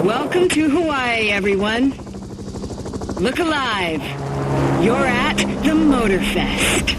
Welcome to Hawaii, everyone. Look alive. You're at the MotorFest.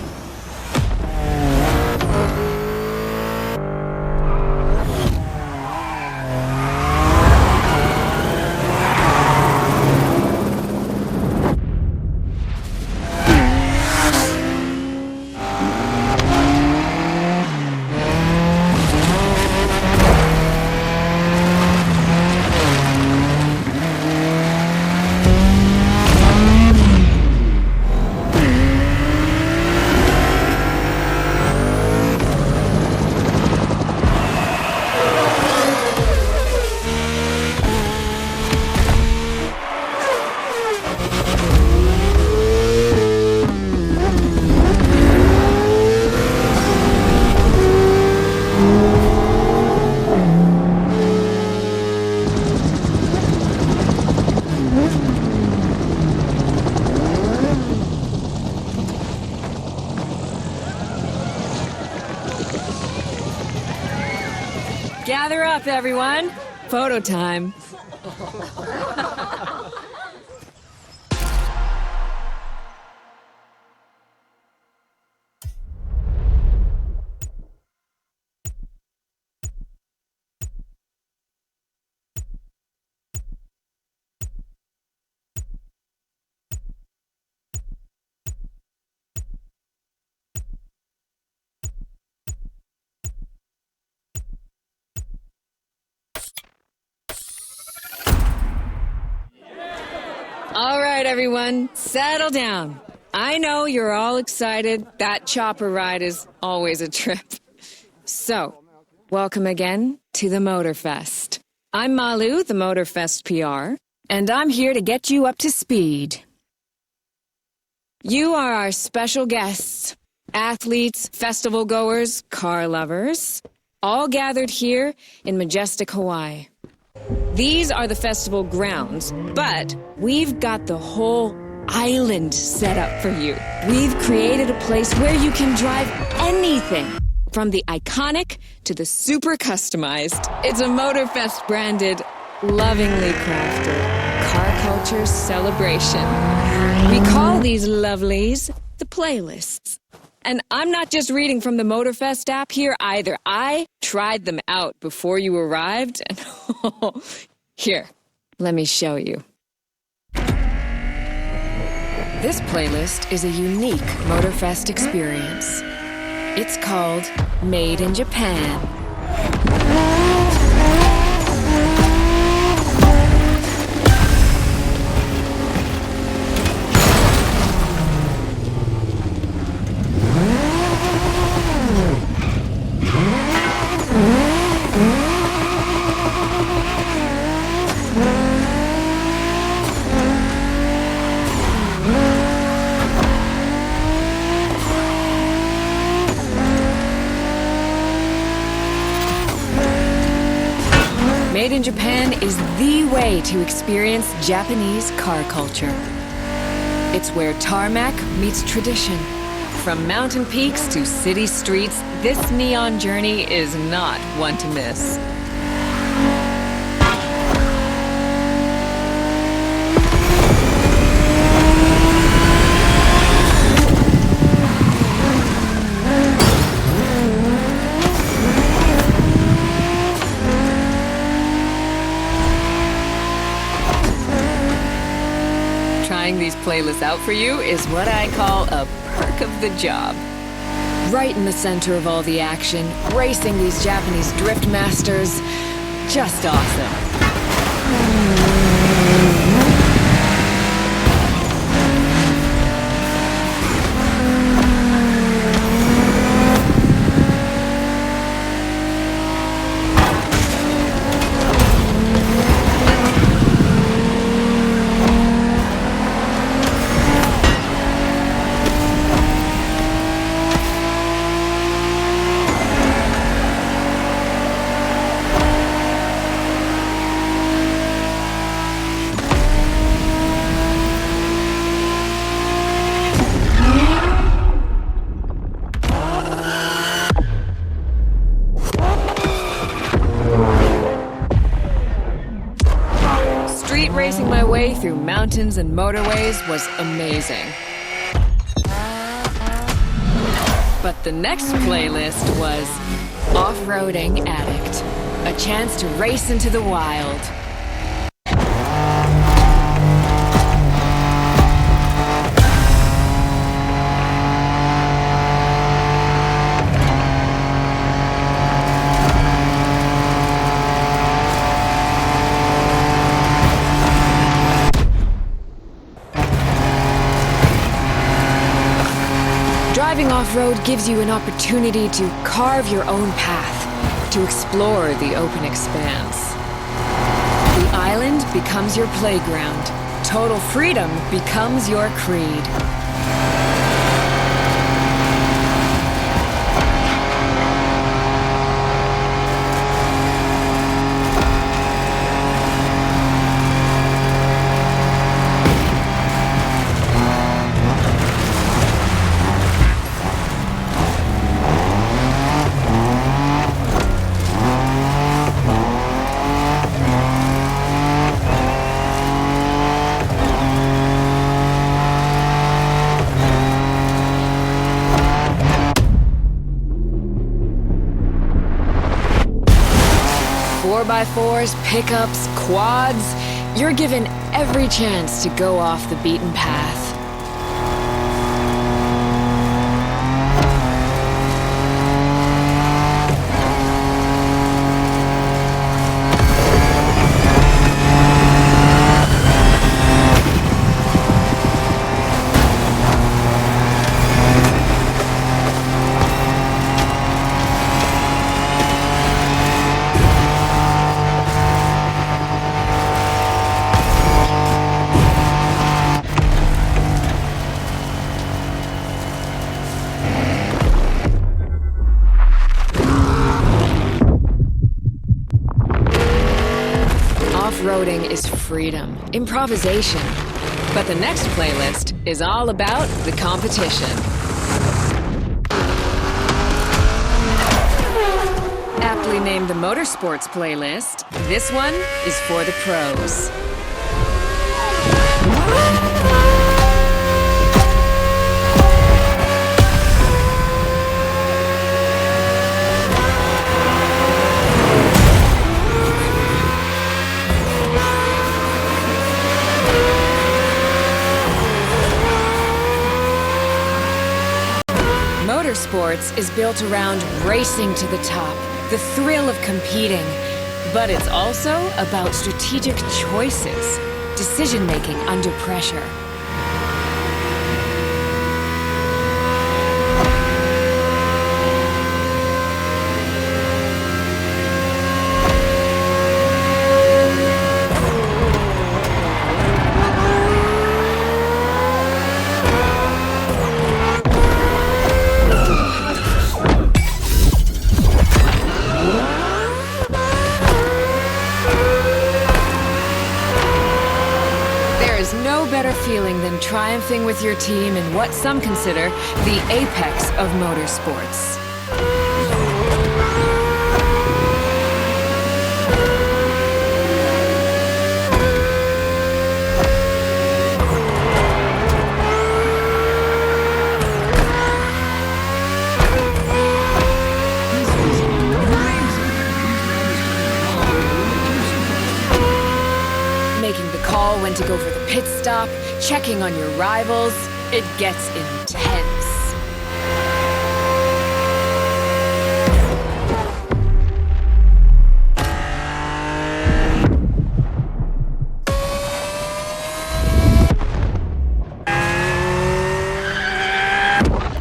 Gather up, everyone. Photo time. All right, everyone, settle down. I know you're all excited. That chopper ride is always a trip. So, welcome again to the MotorFest. I'm Malu, the MotorFest PR, and I'm here to get you up to speed. You are our special guests, athletes, festival goers, car lovers, all gathered here in majestic Hawaii. These are the festival grounds, but we've got the whole island set up for you. We've created a place where you can drive anything, from the iconic to the super customized. It's a MotorFest branded, lovingly crafted car culture celebration. We call these lovelies the playlists. And I'm not just reading from the MotorFest app here either. I tried them out before you arrived, and here, let me show you. This playlist is a unique MotorFest experience. It's called Made in Japan. Made in Japan is the way to experience Japanese car culture. It's where tarmac meets tradition. From mountain peaks to city streets, this neon journey is not one to miss. These playlists out for you is what I call a perk of the job. Right in the center of all the action, racing these Japanese drift masters, just awesome. racing my way through mountains and motorways was amazing. But the next playlist was Off-Roading Addict, a chance to race into the wild. Driving off-road gives you an opportunity to carve your own path, to explore the open expanse. The island becomes your playground. Total freedom becomes your creed. By 4s, pickups, quads, you're given every chance to go off the beaten path. Off-roading is freedom, improvisation. But the next playlist is all about the competition. Aptly named the Motorsports playlist, this one is for the pros. Motorsports is built around racing to the top, the thrill of competing. But it's also about strategic choices, decision-making under pressure. Feeling than triumphing with your team in what some consider the apex of motorsports. Making the call when to go for the pit stop, checking on your rivals, it gets intense.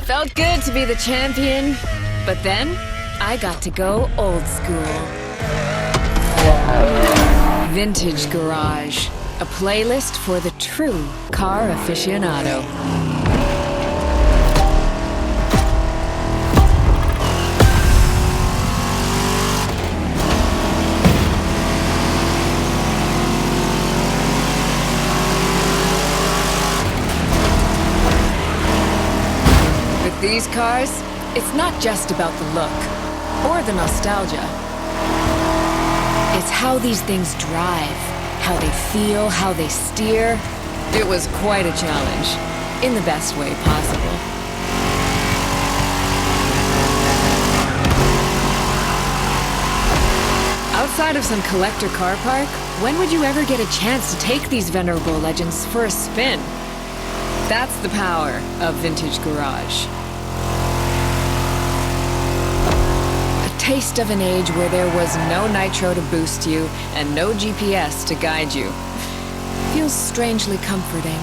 Felt good to be the champion, but then I got to go old school. Vintage Garage. A playlist for the true car aficionado. With these cars, it's not just about the look or the nostalgia. It's how these things drive, how they feel, how they steer. It was quite a challenge, in the best way possible. Outside of some collector car park, when would you ever get a chance to take these venerable legends for a spin? That's the power of vintage garage. A taste of an age where there was no nitro to boost you and no GPS to guide you. Feels strangely comforting.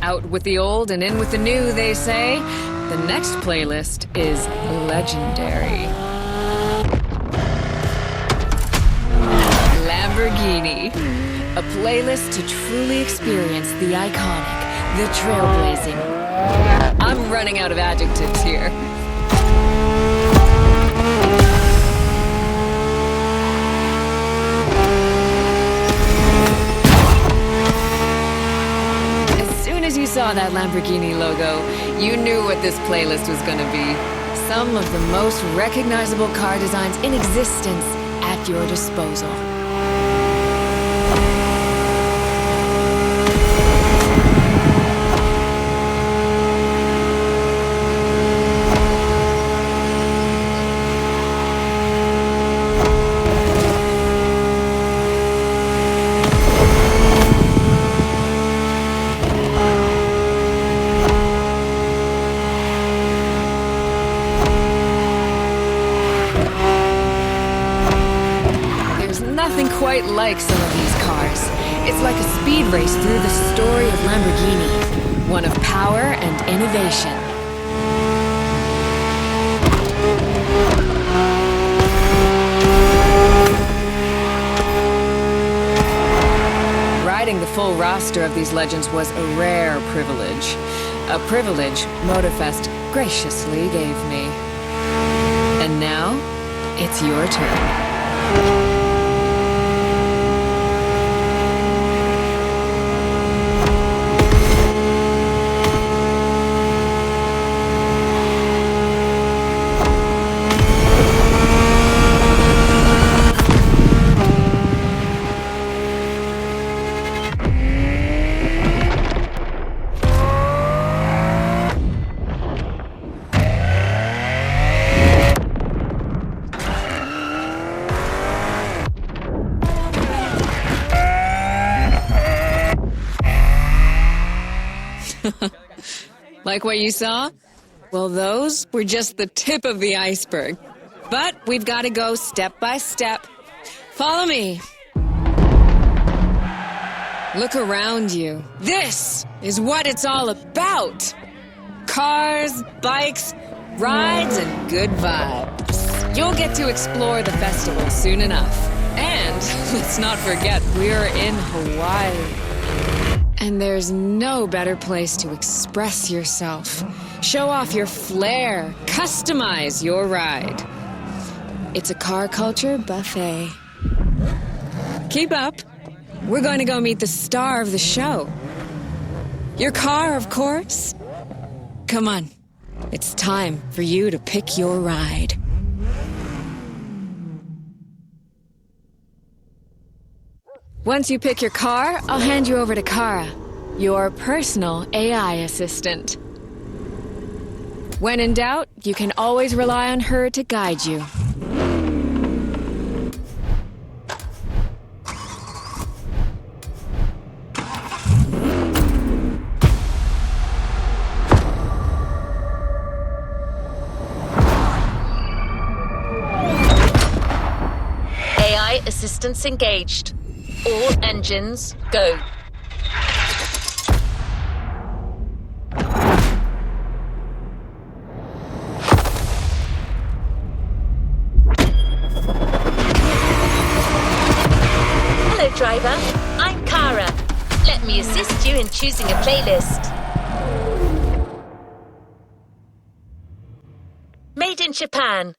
Out with the old and in with the new, they say. The next playlist is legendary. Lamborghini. A playlist to truly experience the iconic, the trailblazing. I'm running out of adjectives here. You saw that Lamborghini logo, you knew what this playlist was gonna be. Some of the most recognizable car designs in existence at your disposal. Quite like some of these cars. It's like a speed race through the story of Lamborghini, one of power and innovation. Riding the full roster of these legends was a rare privilege. A privilege MotorFest graciously gave me. And now, it's your turn. Like what you saw? Well, those were just the tip of the iceberg. But we've got to go step by step. Follow me. Look around you. This is what it's all about. Cars, bikes, rides, and good vibes. You'll get to explore the festival soon enough. And let's not forget, we're in Hawaii. And there's no better place to express yourself, show off your flair, customize your ride. It's a car culture buffet. Keep up. We're going to go meet the star of the show. Your car, of course. Come on. It's time for you to pick your ride. Once you pick your car, I'll hand you over to Kara, your personal AI assistant. When in doubt, you can always rely on her to guide you. AI assistance engaged. All engines, go. have me assist you in choosing a playlist. Made in Japan.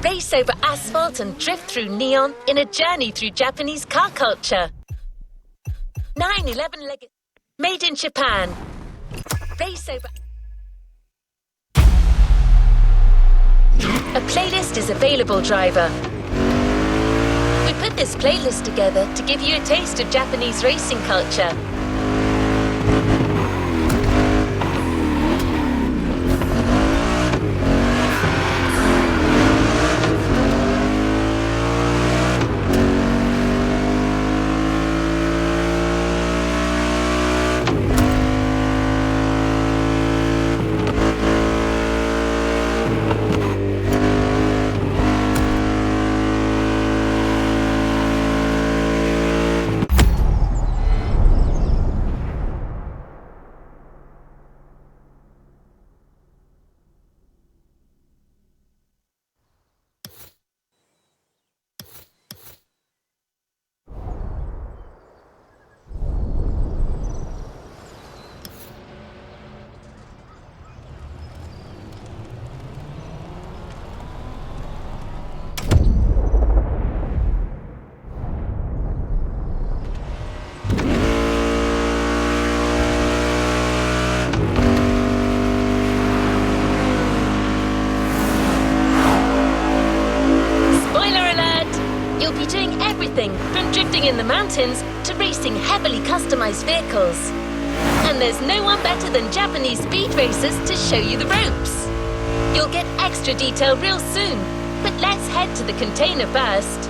Race over asphalt and drift through neon in a journey through Japanese car culture. 911 Legacy. Made in Japan. Race over... A playlist is available, driver. We put this playlist together to give you a taste of Japanese racing culture. From drifting in the mountains to racing heavily customized vehicles. And there's no one better than Japanese speed racers to show you the ropes. You'll get extra detail real soon, but let's head to the container first.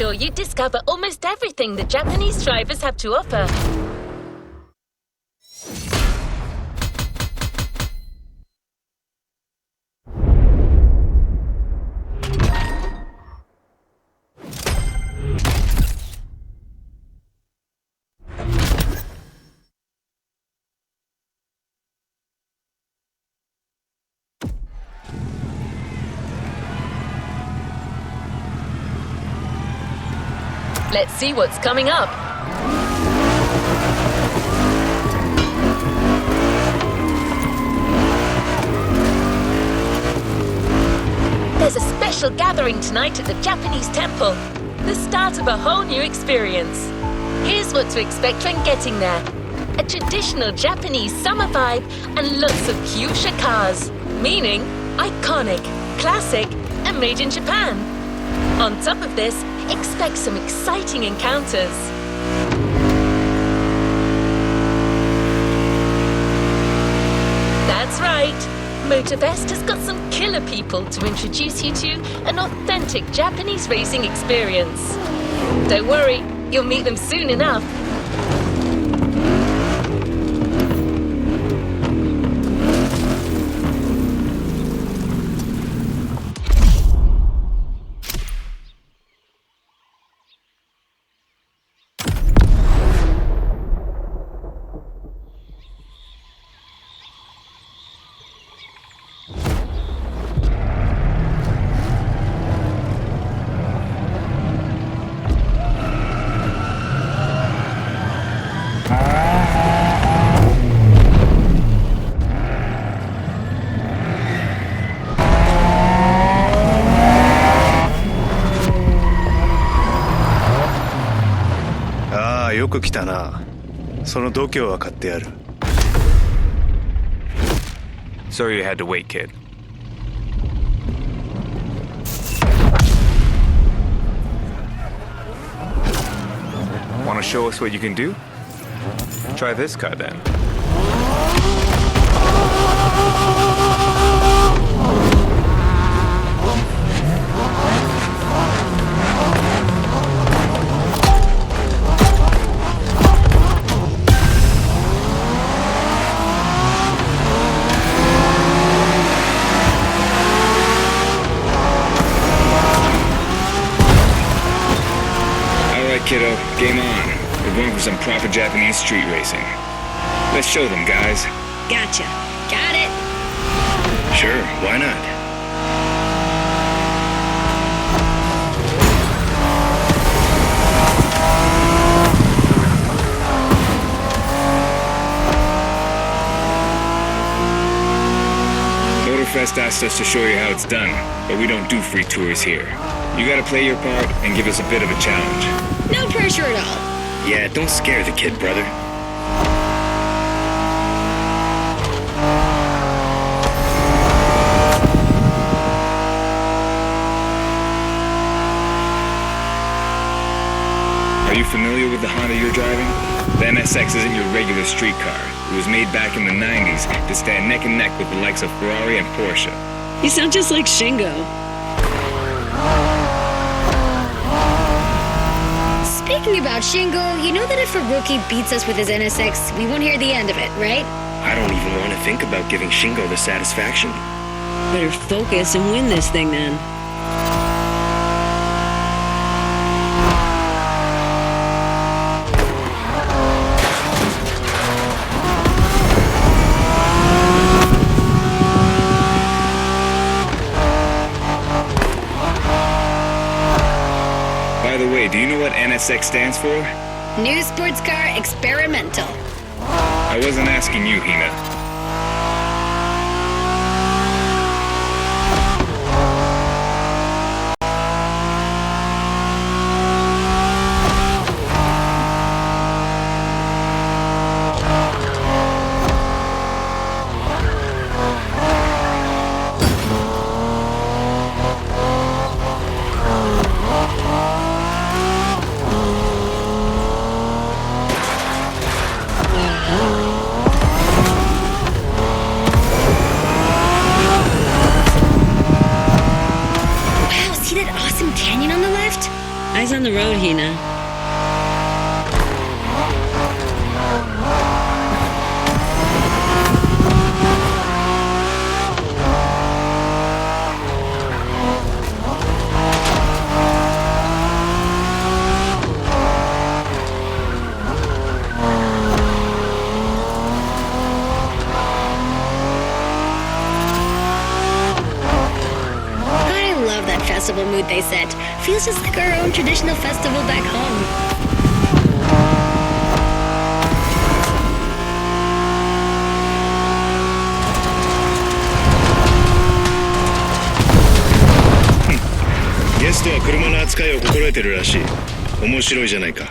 Sure you discover almost everything the Japanese drivers have to offer. Let's see what's coming up. There's a special gathering tonight at the Japanese temple. The start of a whole new experience. Here's what to expect when getting there. A traditional Japanese summer vibe and lots of fuchsia cars. Meaning iconic, classic, and made in Japan. On top of this, expect some exciting encounters. right. MotorFest has got some killer people to introduce you to an authentic Japanese racing experience. Don't worry, you'll meet them soon enough.よく来たな。その度胸は買ってやる。Sorry you had to wait, kid. Want to show us what you can do? Try this car then. Kiddo, game on. We're going for some proper Japanese street racing. Let's show them, guys. Gotcha. Got it. Sure, why not? MotorFest asked us to show you how it's done, but we don't do free tours here. You gotta play your part and give us a bit of a challenge. No pressure at all. Yeah, don't scare the kid, brother. Are you familiar with the Honda you're driving? The NSX isn't your regular street car. It was made back in the 90s to stand neck and neck with the likes of Ferrari and Porsche. You sound just like Shingo. Speaking about Shingo, you know that if a rookie beats us with his NSX, we won't hear the end of it, right? I don't even want to think about giving Shingo the satisfaction. Better focus and win this thing then. By the way, do you know what NSX stands for? New Sports Car Experimental. I wasn't asking you, Hina. Eyes on the road, Hina. Festival mood they set. Feels just like our own traditional festival back home. Guest は車の扱いを心得てるらしい。面白いじゃないか。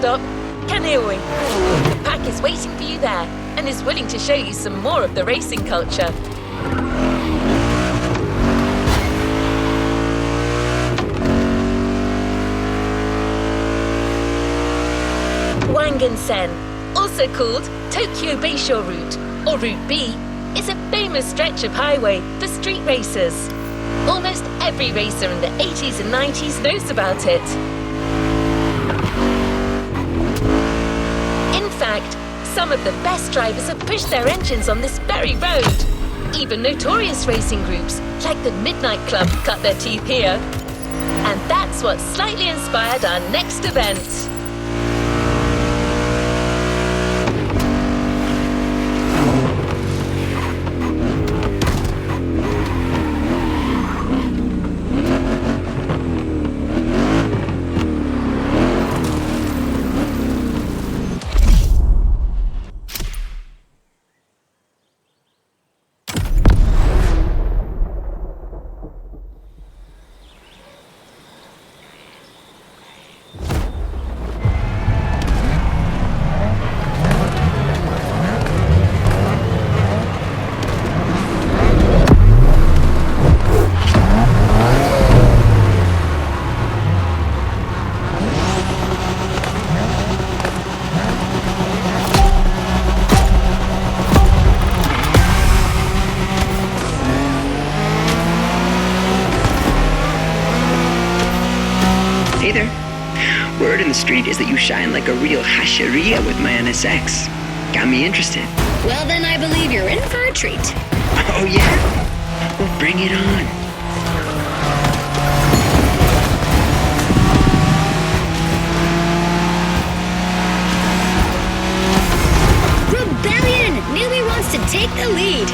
stop, Kaneohe. The pack is waiting for you there and is willing to show you some more of the racing culture. Wangen-sen, also called Tokyo Bayshore Route, or Route B, is a famous stretch of highway for street racers. Almost every racer in the 80s and 90s knows about it. In fact, some of the best drivers have pushed their engines on this very road. Even notorious racing groups, like the Midnight Club, cut their teeth here. And that's what slightly inspired our next event. Hey there. Word in the street is that you shine like a real hasheria with my NSX. Got me interested. Well, then I believe you're in for a treat. Oh yeah? Well, bring it on. Rebellion! Newbie wants to take the lead.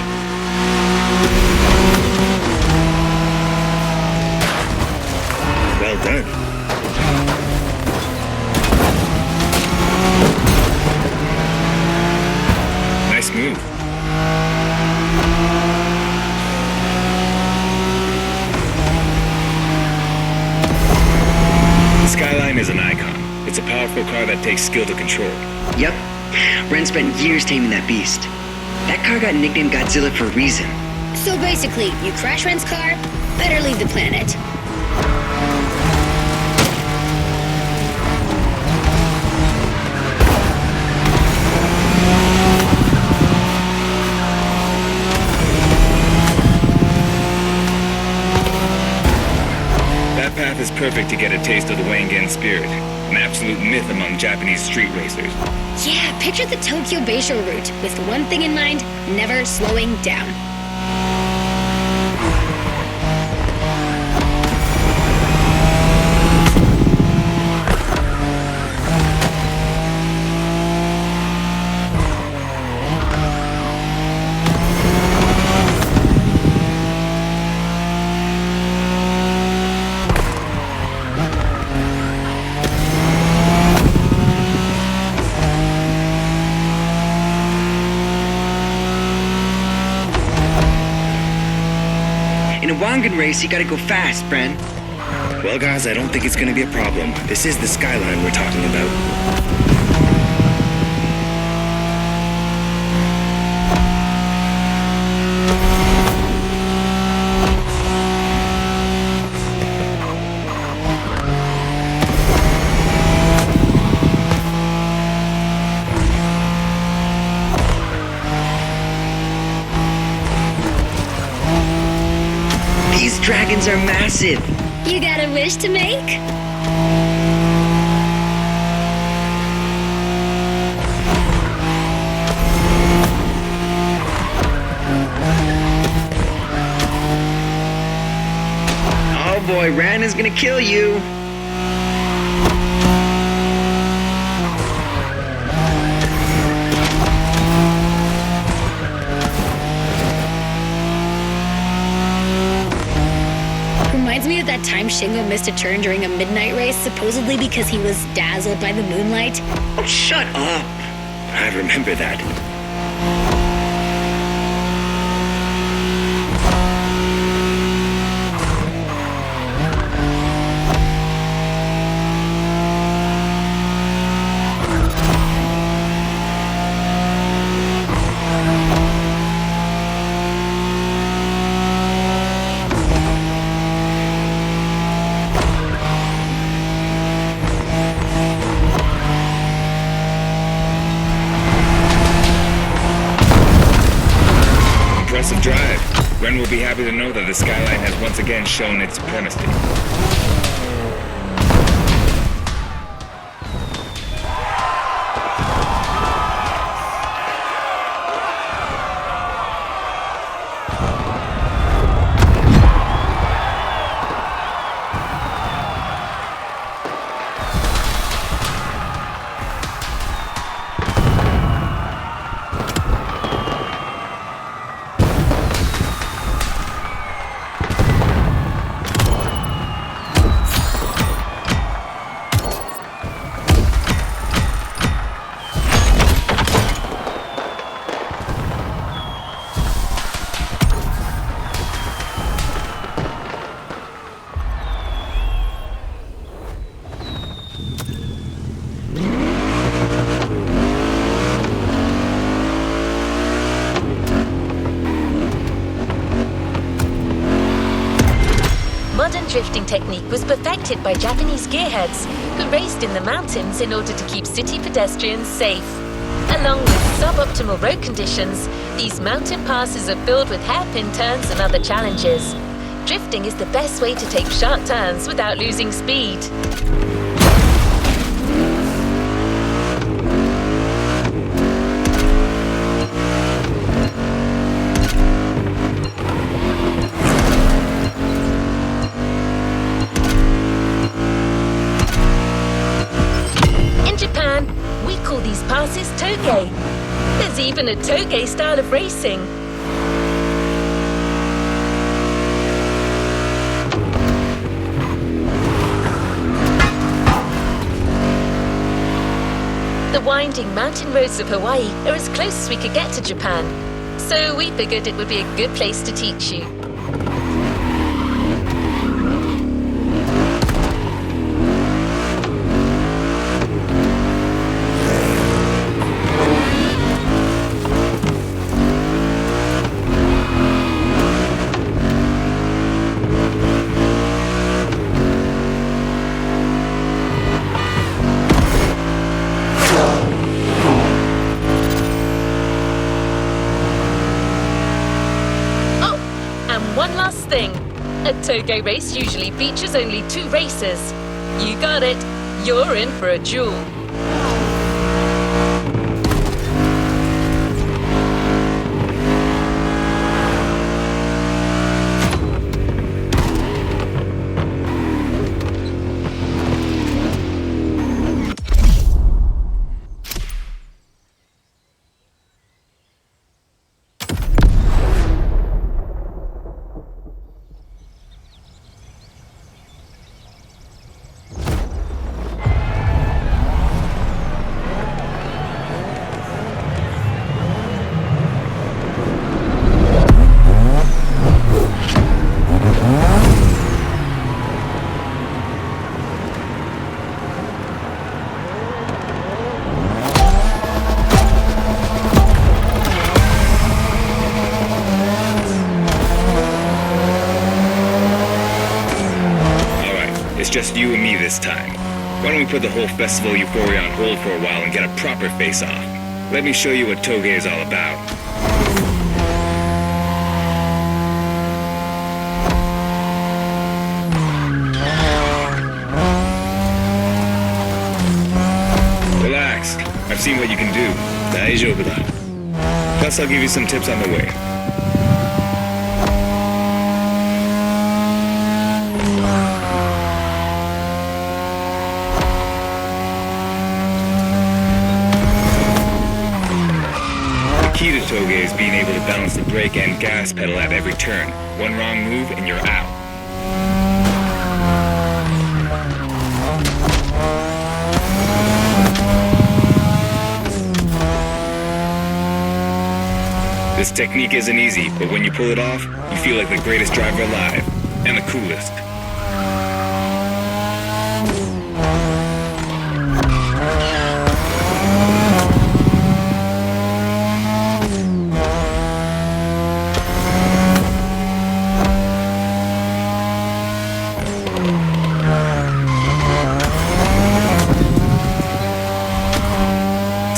Well done. Nice move. The Skyline is an icon. It's a powerful car that takes skill to control. Yep. Ren spent years taming that beast. That car got nicknamed Godzilla for a reason. So basically, you crash Ren's car, better leave the planet. That path is perfect to get a taste of the Wangen spirit, an absolute myth among Japanese street racers. Yeah, picture the Tokyo Bayshore route, with one thing in mind, never slowing down. In a Wangen race, you gotta go fast, Bren. Well, guys, I don't think it's gonna be a problem. This is the Skyline we're talking about. These dragons are massive. You got a wish to make? Oh boy, Ren is gonna kill you. Reminds me of that time Shingo missed a turn during a midnight race, supposedly because he was dazzled by the moonlight. Oh, shut up. I remember that. impressive drive. Ren will be happy to know that the Skyline has once again shown its supremacy. Modern drifting technique was perfected by Japanese gearheads who raced in the mountains in order to keep city pedestrians safe. Along with suboptimal road conditions, these mountain passes are filled with hairpin turns and other challenges. Drifting is the best way to take sharp turns without losing speed. Passes toge. There's even a toge style of racing. The winding mountain roads of Hawaii are as close as we could get to Japan, so we figured it would be a good place to teach you. A toge race usually features only 2 racers. You got it. You're in for a duel. Just you and me this time. Why don't we put the whole festival euphoria on hold for a while and get a proper face-off? Let me show you what toge is all about. Relax. I've seen what you can do. Daijoubu da. Plus, I'll give you some tips on the way. The key to toge is being able to balance the brake and gas pedal at every turn. One wrong move and you're out. This technique isn't easy, but when you pull it off, you feel like the greatest driver alive, and the coolest.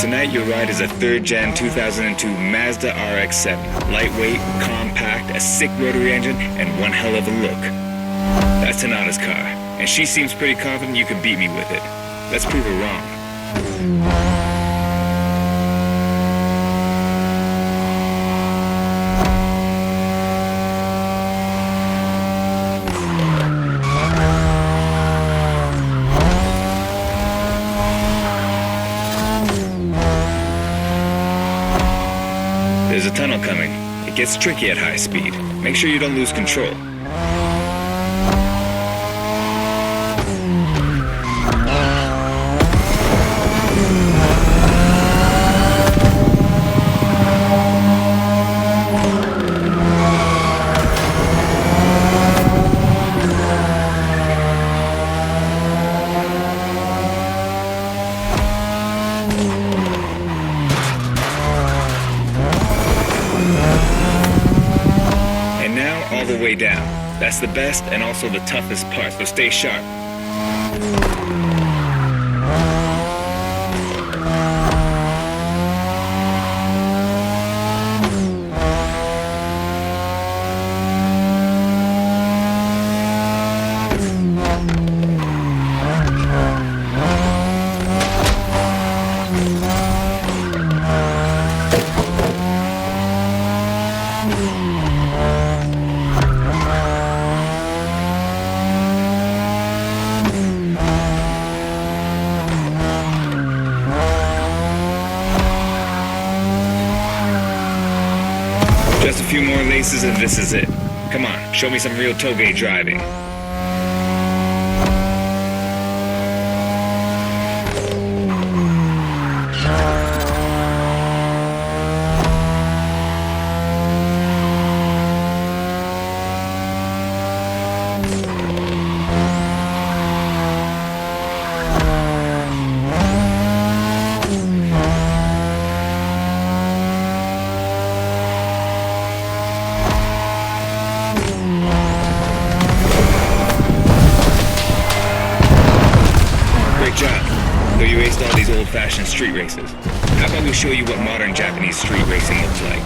Tonight you're riding ride is a 3rd Gen 2002 Mazda RX-7. Lightweight, compact, a sick rotary engine, and one hell of a look. That's Tanada's car, and she seems pretty confident you can beat me with it. Let's prove her wrong. There's a tunnel coming. It gets tricky at high speed. Make sure you don't lose control. Down. That's the best and also the toughest part, so stay sharp. Just a few more laces and this is it. Come on, show me some real toge driving. Old-fashioned street races. How about we show you what modern Japanese street racing looks like?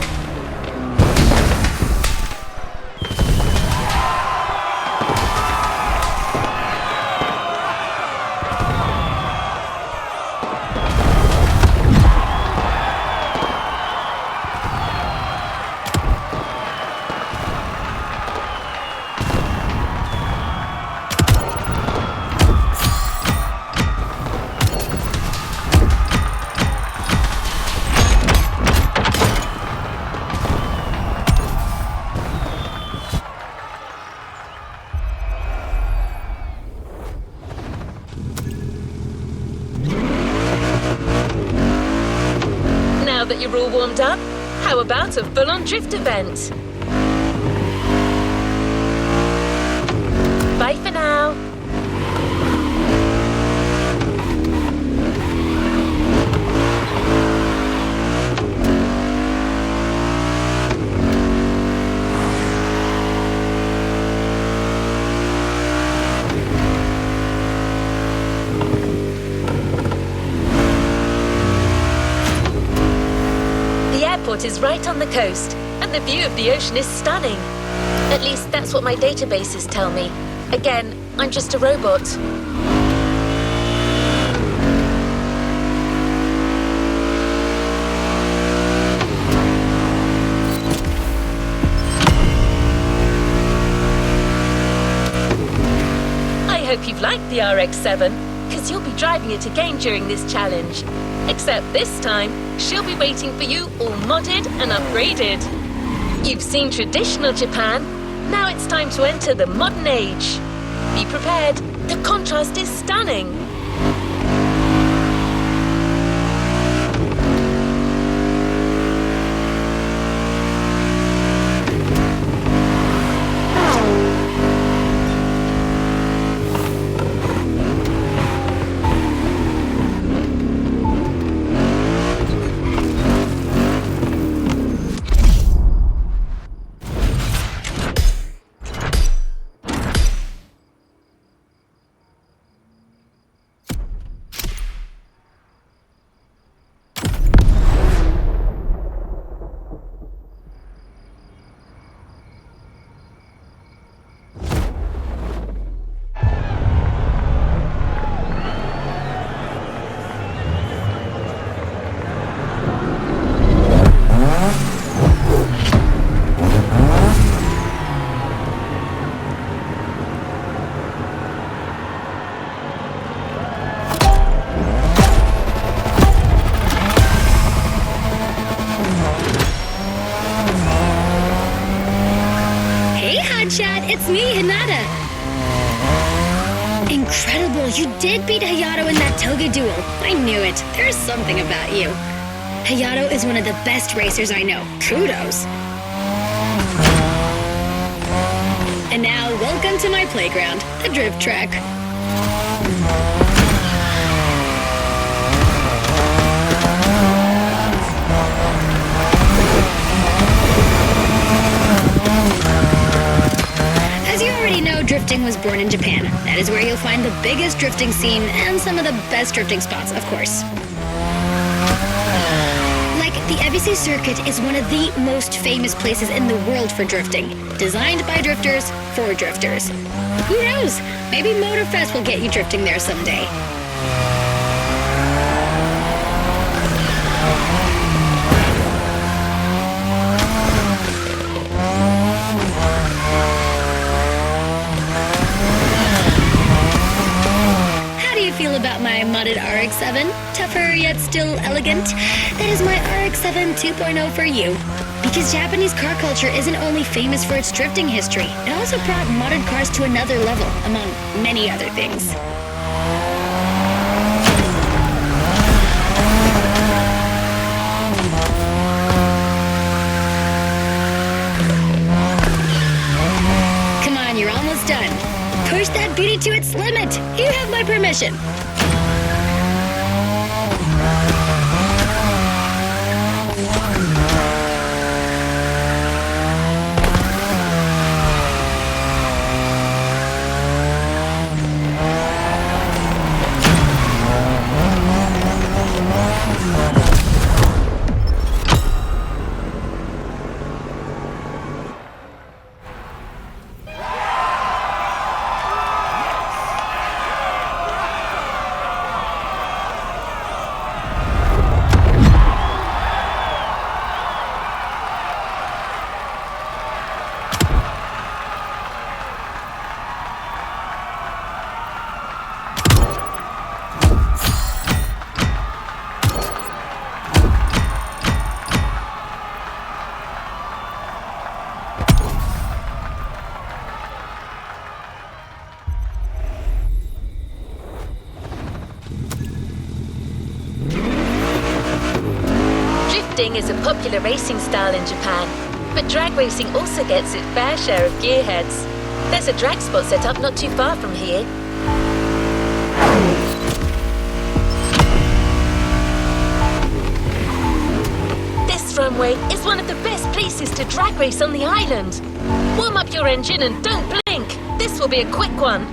That you're all warmed up, how about a full-on drift event? Bye for now. Is right on the coast, and the view of the ocean is stunning. At least that's what my databases tell me. Again, I'm just a robot. I hope you've liked the RX-7, because you'll be driving it again during this challenge. Except this time, she'll be waiting for you all modded and upgraded. You've seen traditional Japan, now it's time to enter the modern age. Be prepared, the contrast is stunning. it's me, Hinata. Incredible, you did beat Hayato in that toga duel. I knew it. There's something about you. Hayato is one of the best racers I know. Kudos. And now, welcome to my playground, the drift track. As you already know, drifting was born in Japan. That is where you'll find the biggest drifting scene and some of the best drifting spots, of course. Like, the Ebisu Circuit is one of the most famous places in the world for drifting. Designed by drifters, for drifters. Who knows? Maybe MotorFest will get you drifting there someday. Feel about my modded RX-7? Tougher yet still elegant? That is my RX-7 2.0 for you. Because Japanese car culture isn't only famous for its drifting history, it also brought modded cars to another level, among many other things. Come on, you're almost done. Push that beauty to its limit. You have my permission. Drifting is a popular racing style in Japan, but drag racing also gets its fair share of gearheads. There's a drag spot set up not too far from here. This runway is one of the best places to drag race on the island. Warm up your engine and don't blink. This will be a quick one.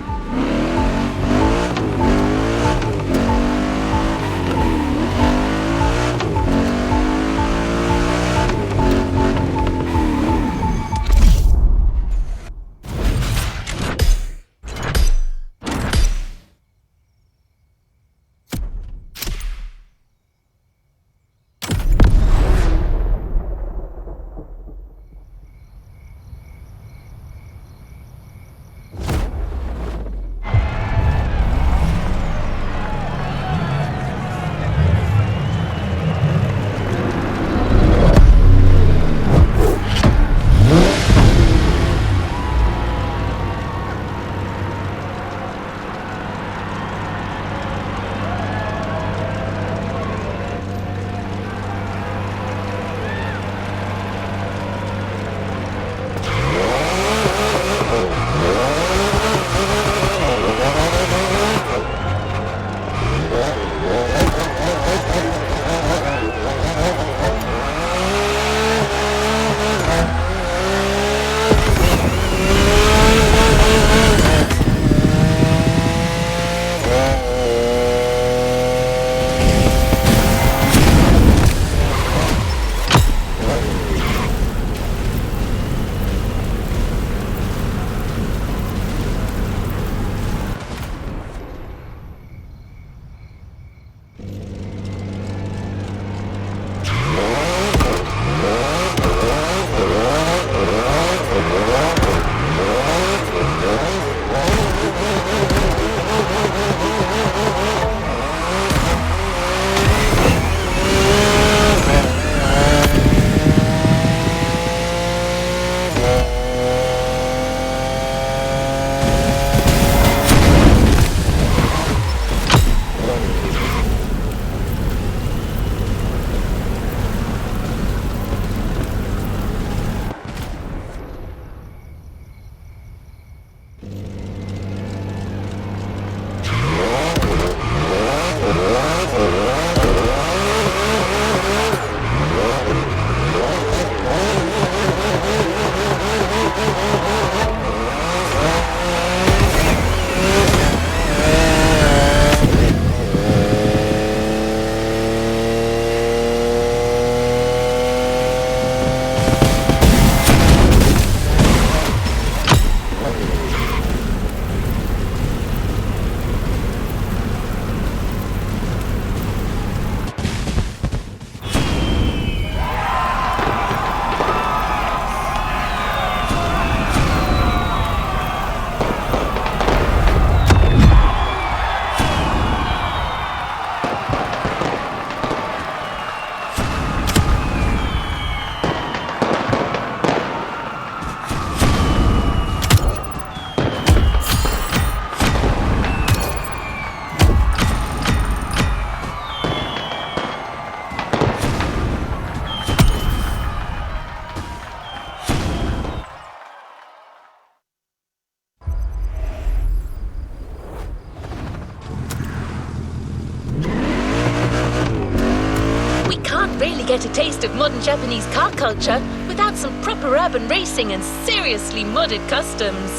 get a taste of modern Japanese car culture without some proper urban racing and seriously modded customs.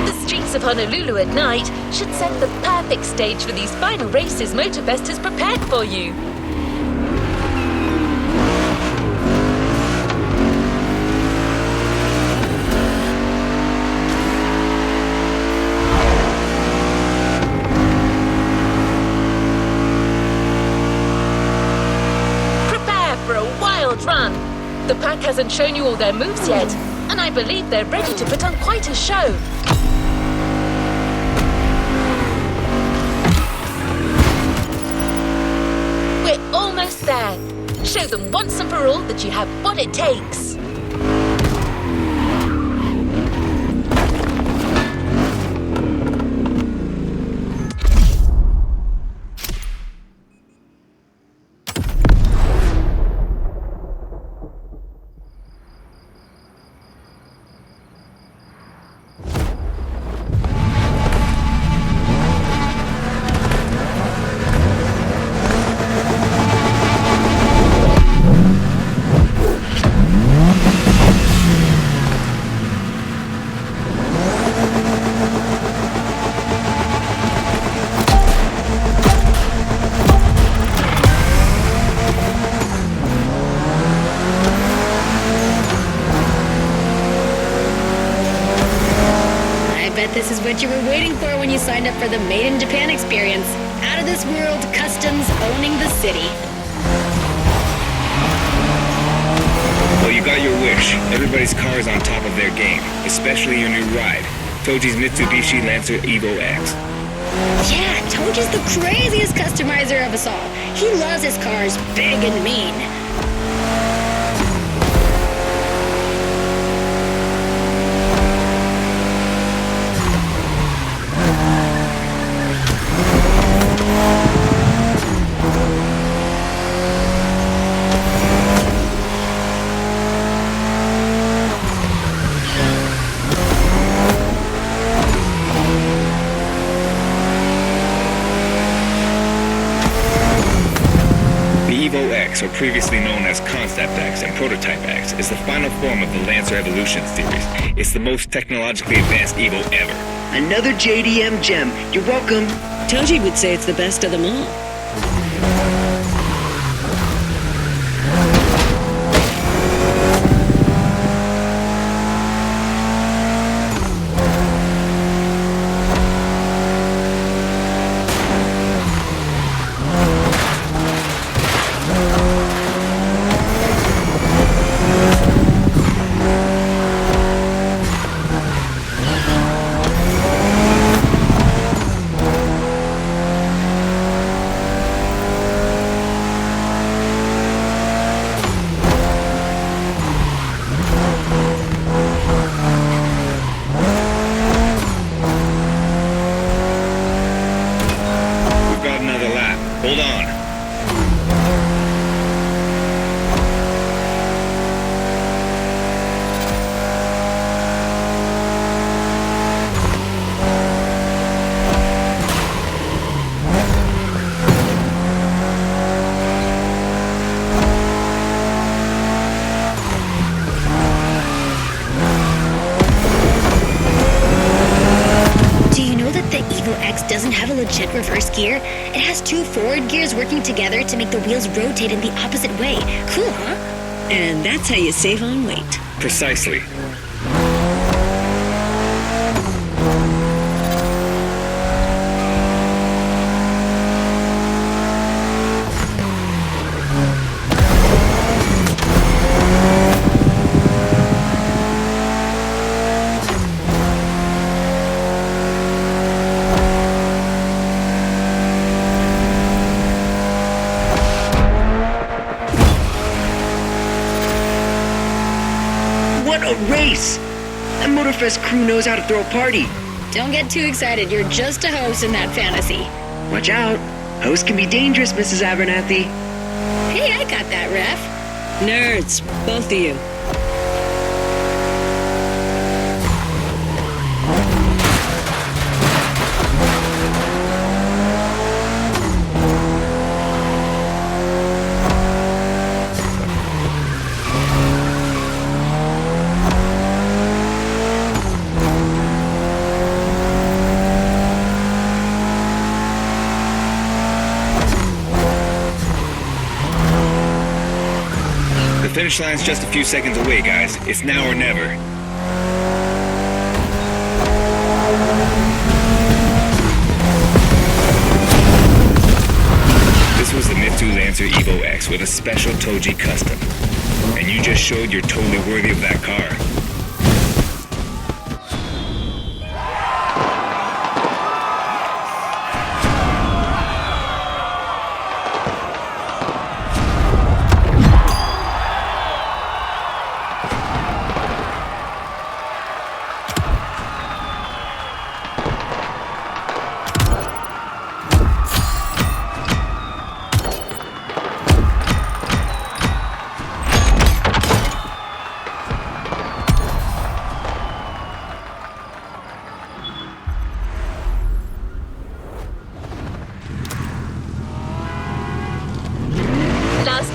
The streets of Honolulu at night should set the perfect stage for these final races MotorFest has prepared for you. Run. The pack hasn't shown you all their moves yet, and I believe they're ready to put on quite a show. We're almost there. Show them once and for all that you have what it takes. This is what you were waiting for when you signed up for the Made in Japan experience. Out of this world, customs owning the city. Well, you got your wish. Everybody's car is on top of their game, especially your new ride, Toji's Mitsubishi Lancer Evo X. Yeah, Toji's the craziest customizer of us all. He loves his cars big and mean. Or previously known as Concept X and Prototype X, is the final form of the Lancer Evolution series. It's the most technologically advanced Evo ever. Another JDM gem. You're welcome. Toji would say it's the best of them all. Hold on. Doesn't have a legit reverse gear. It has two forward gears working together to make the wheels rotate in the opposite way. Cool, huh? And that's how you save on weight. Precisely. A race! That MotorFest crew knows how to throw a party. Don't get too excited. You're just a host in that fantasy. Watch out. Hosts can be dangerous, Mrs. Abernathy. Hey, I got that, Ref. Nerds, both of you. Finish line's just a few seconds away, guys. It's now or never. This was the Miftu Lancer Evo X with a special Toji custom. And you just showed you're totally worthy of that car.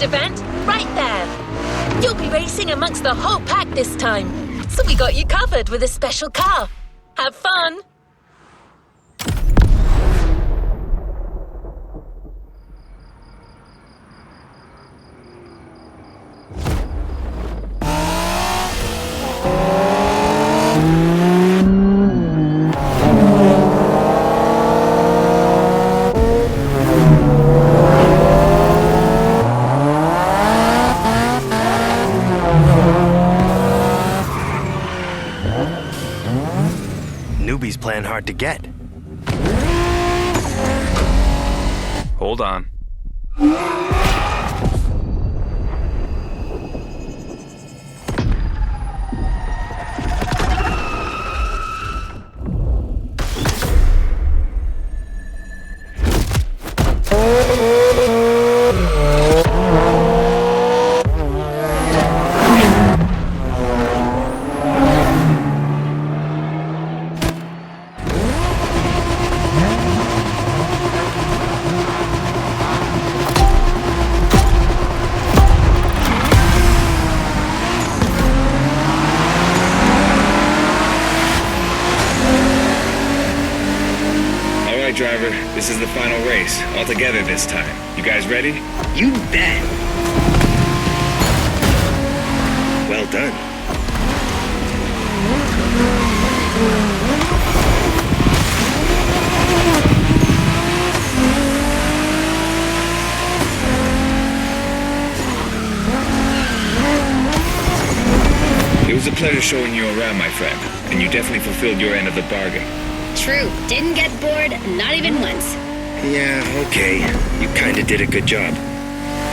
Event right there. You'll be racing amongst the whole pack this time, so we got you covered with a special car. Have fun! Newbies playing hard to get. Hold on. Driver, this is the final race, all together this time. You guys ready? You bet. Well done. It was a pleasure showing you around, my friend, and you definitely fulfilled your end of the bargain. True. Didn't get bored, not even once. Yeah, okay. You kinda did a good job.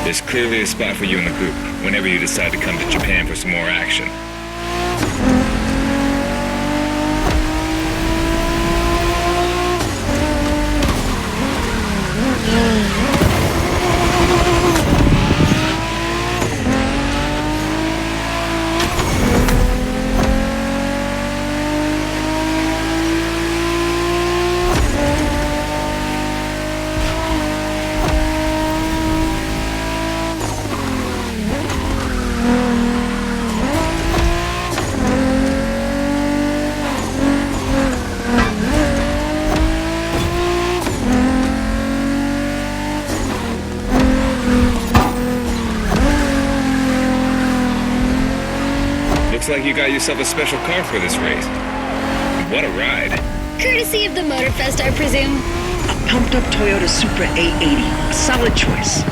There's clearly a spot for you in the group, whenever you decide to come to Japan for some more action. Looks like you got yourself a special car for this race. What a ride. Courtesy of the MotorFest, I presume. A pumped-up Toyota Supra A80. A solid choice.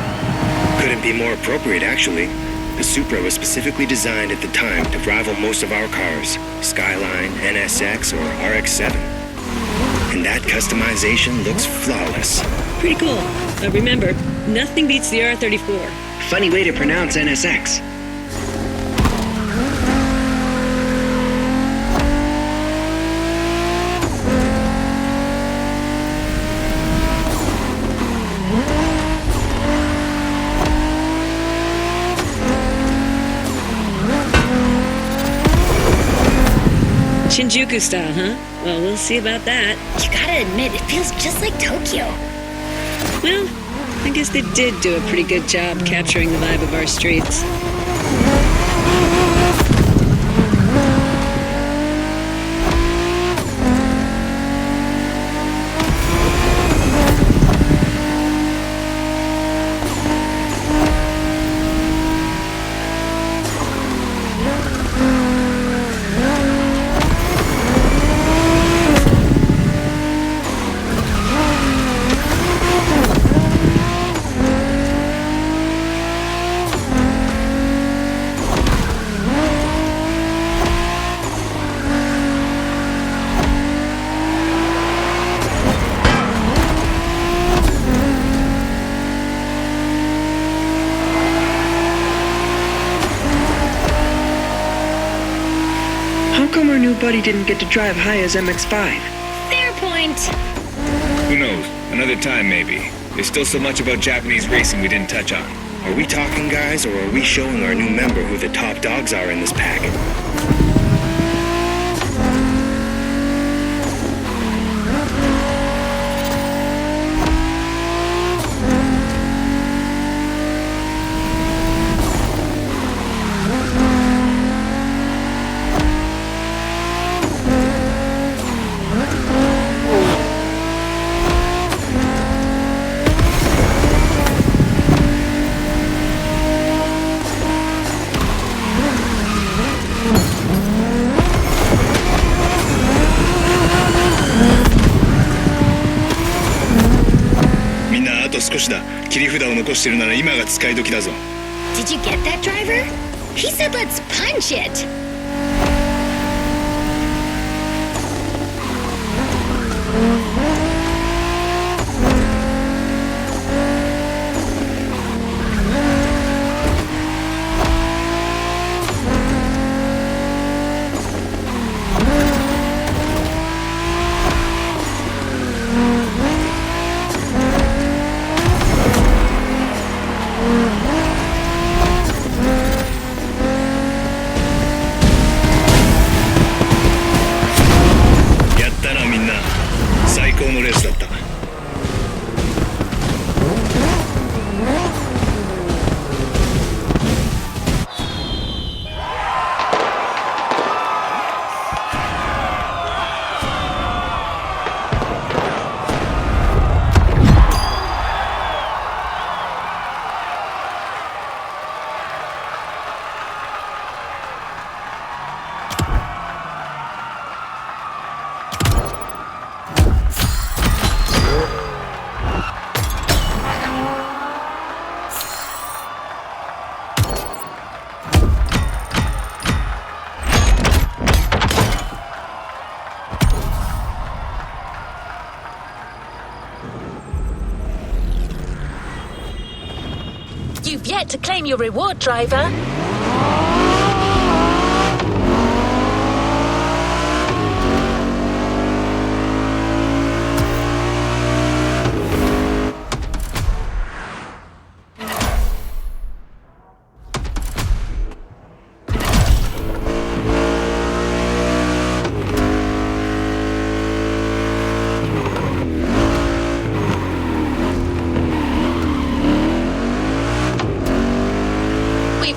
Couldn't be more appropriate, actually. The Supra was specifically designed at the time to rival most of our cars, Skyline, NSX, or RX-7. And that customization looks flawless. Pretty cool. But remember, nothing beats the R34. Funny way to pronounce NSX. Shinjuku style, huh? Well, we'll see about that. You gotta admit, it feels just like Tokyo. Well, I guess they did do a pretty good job capturing the vibe of our streets. How come our new buddy didn't get to drive high as MX-5? Fair point. Who knows? Another time, maybe. There's still so much about Japanese racing we didn't touch on. Are we talking, guys, or are we showing our new member who the top dogs are in this pack? Did you get that, driver? He said let's punch it. You've yet to claim your reward, driver.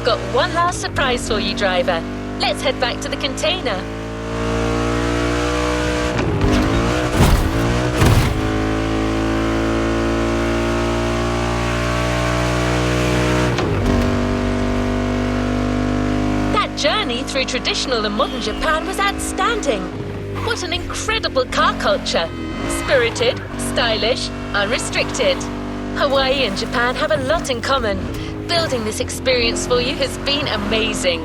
Got one last surprise for you, driver. Let's head back to the container. That journey through traditional and modern Japan was outstanding. What an incredible car culture. Spirited, stylish, unrestricted. Hawaii and Japan have a lot in common. Building this experience for you has been amazing.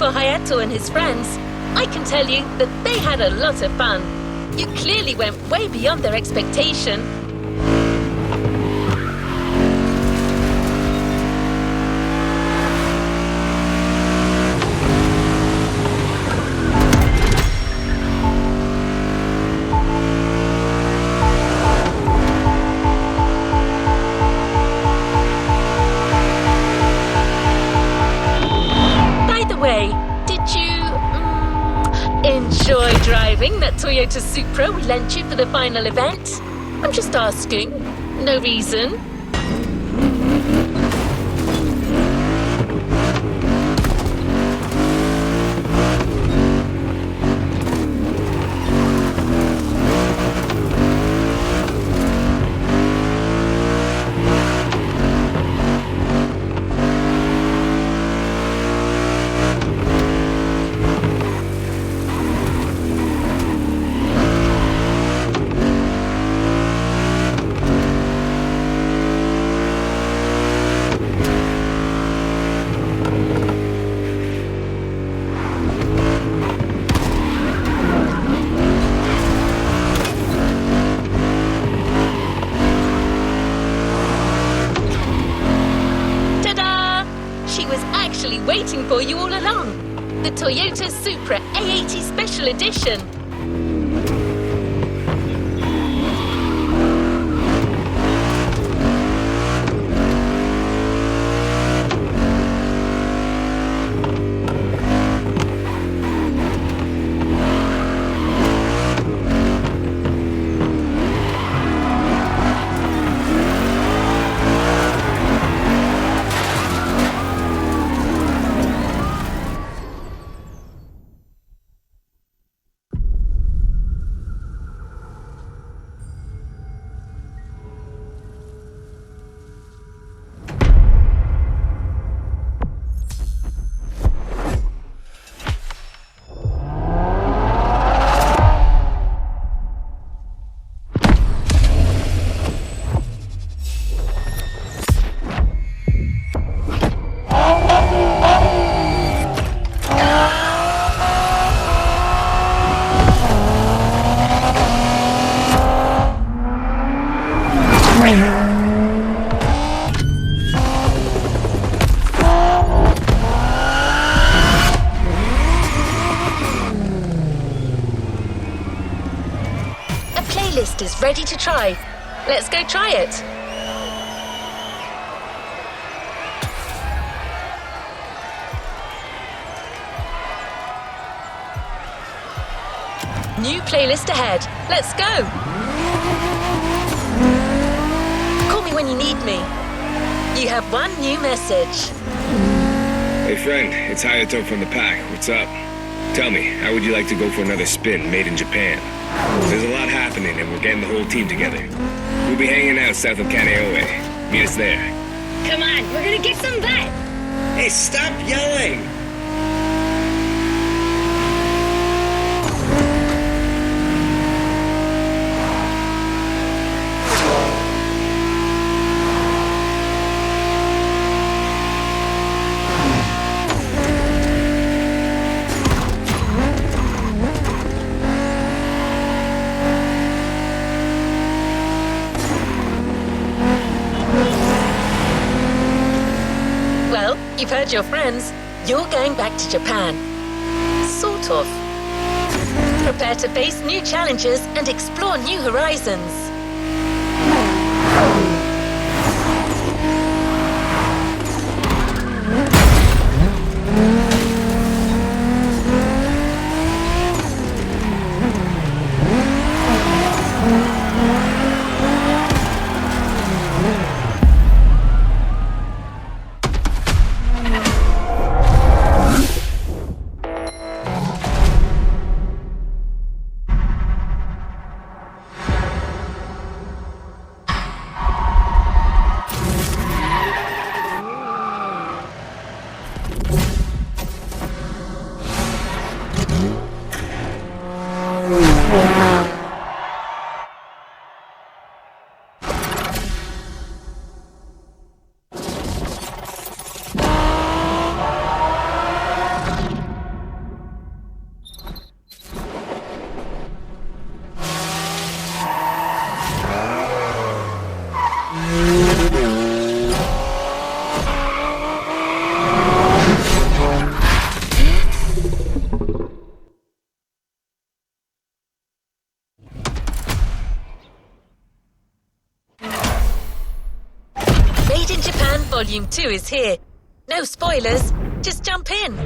For Hayato and his friends, I can tell you that they had a lot of fun. You clearly went way beyond their expectation. Enjoy driving that Toyota Supra we lent you for the final event? I'm just asking. No reason. Waiting for you all along. The Toyota Supra A80 Special Edition. Is ready to try. Let's go try it. New playlist ahead. Let's go. Call me when you need me. You have one new message. Hey friend, it's Hayato from the pack. What's up? Tell me, how would you like to go for another spin made in Japan? There's a lot happening and we're getting the whole team together. We'll be hanging out south of Kaneohe. Meet us there. Come on, we're gonna kick some butt! Hey, stop yelling! You've heard your friends. You're going back to Japan. Sort of. Prepare to face new challenges and explore new horizons. Volume 2 is here. No spoilers, just jump in.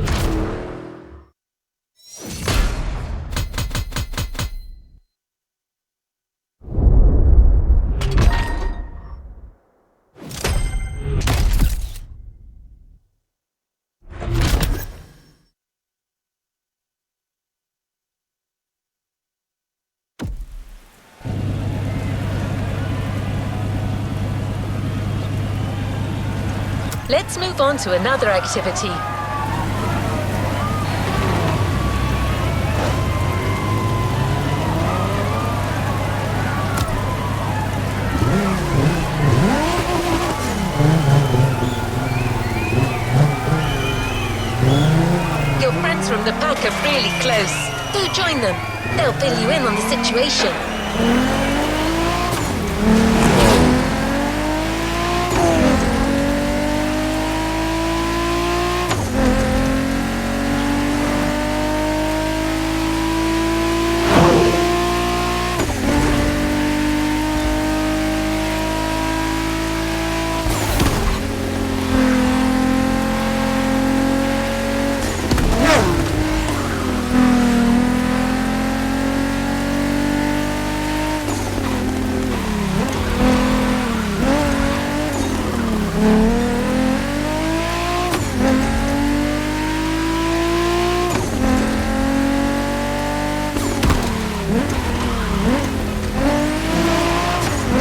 Let's move on to another activity. Your friends from the pack are really close. Do join them. They'll fill you in on the situation.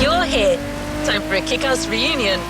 You're here. Time for a kick-ass reunion.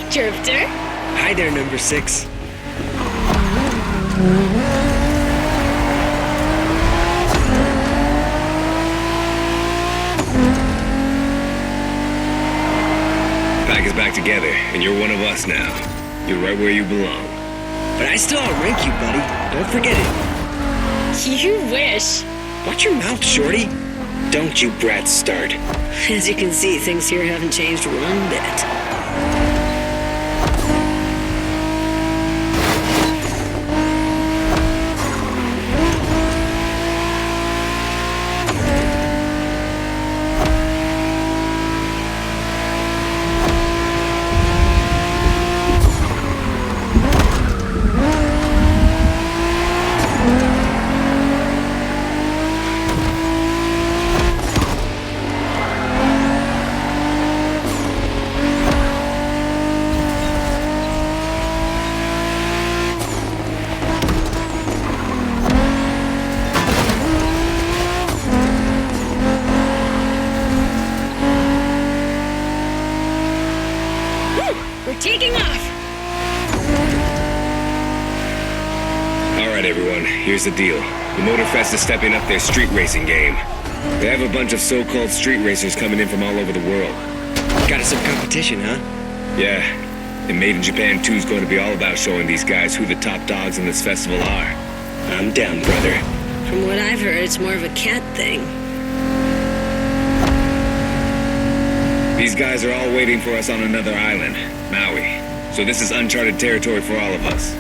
Drifter. Hi there, number 6. Pack is back together, and you're one of us now. You're right where you belong. But I still outrank you, buddy. Don't forget it. You wish. Watch your mouth, shorty. Don't you brats start. As you can see, things here haven't changed one bit. Taking off! Alright everyone, here's the deal. The MotorFest is stepping up their street racing game. They have a bunch of so-called street racers coming in from all over the world. Got us some competition, huh? Yeah, and Made in Japan 2 is going to be all about showing these guys who the top dogs in this festival are. I'm down, brother. From what I've heard, it's more of a cat thing. These guys are all waiting for us on another island, Maui. So this is uncharted territory for all of us.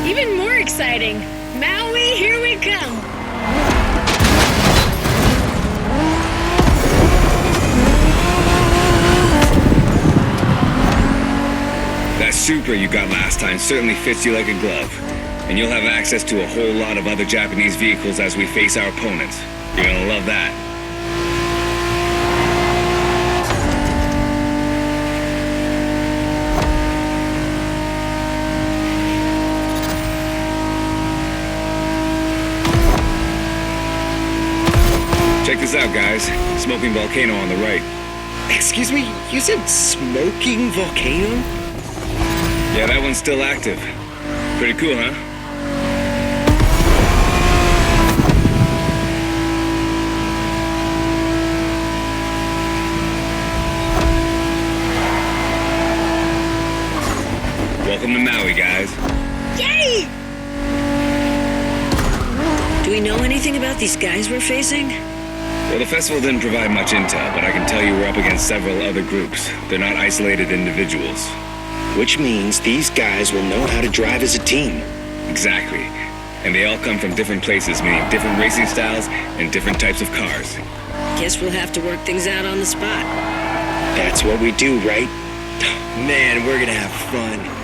Even more exciting. Maui, here we come. That Supra you got last time certainly fits you like a glove. And you'll have access to a whole lot of other Japanese vehicles as we face our opponents. You're gonna love that. Check this out, guys. Smoking volcano on the right. Excuse me, you said smoking volcano? Yeah, that one's still active. Pretty cool, huh? Welcome to Maui, guys. Yay! Do we know anything about these guys we're facing? Well, the festival didn't provide much intel, but I can tell you we're up against several other groups. They're not isolated individuals. Which means these guys will know how to drive as a team. Exactly. And they all come from different places, meaning different racing styles and different types of cars. Guess we'll have to work things out on the spot. That's what we do, right? Man, we're gonna have fun.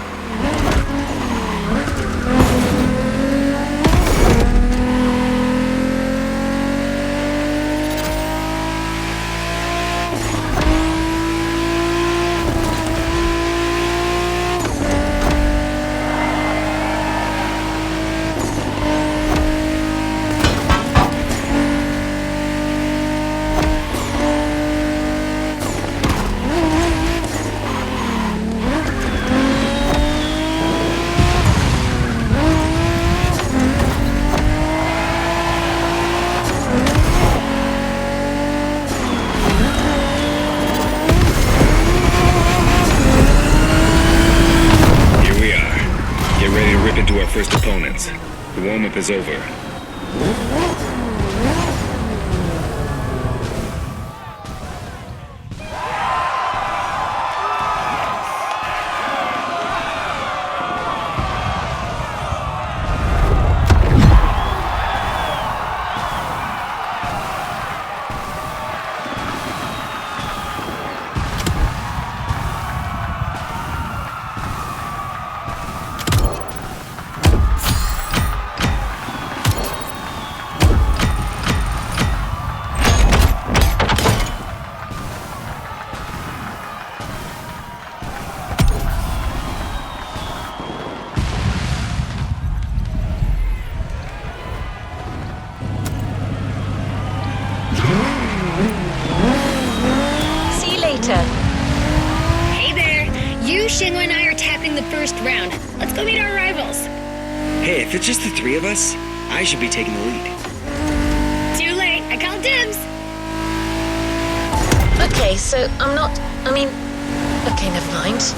First opponents. The warm-up is over. Hey there! You, Shingo, and I are tapping the first round. Let's go meet our rivals. Hey, if it's just the three of us, I should be taking the lead. Too late. I called dibs. Okay, so okay, never mind.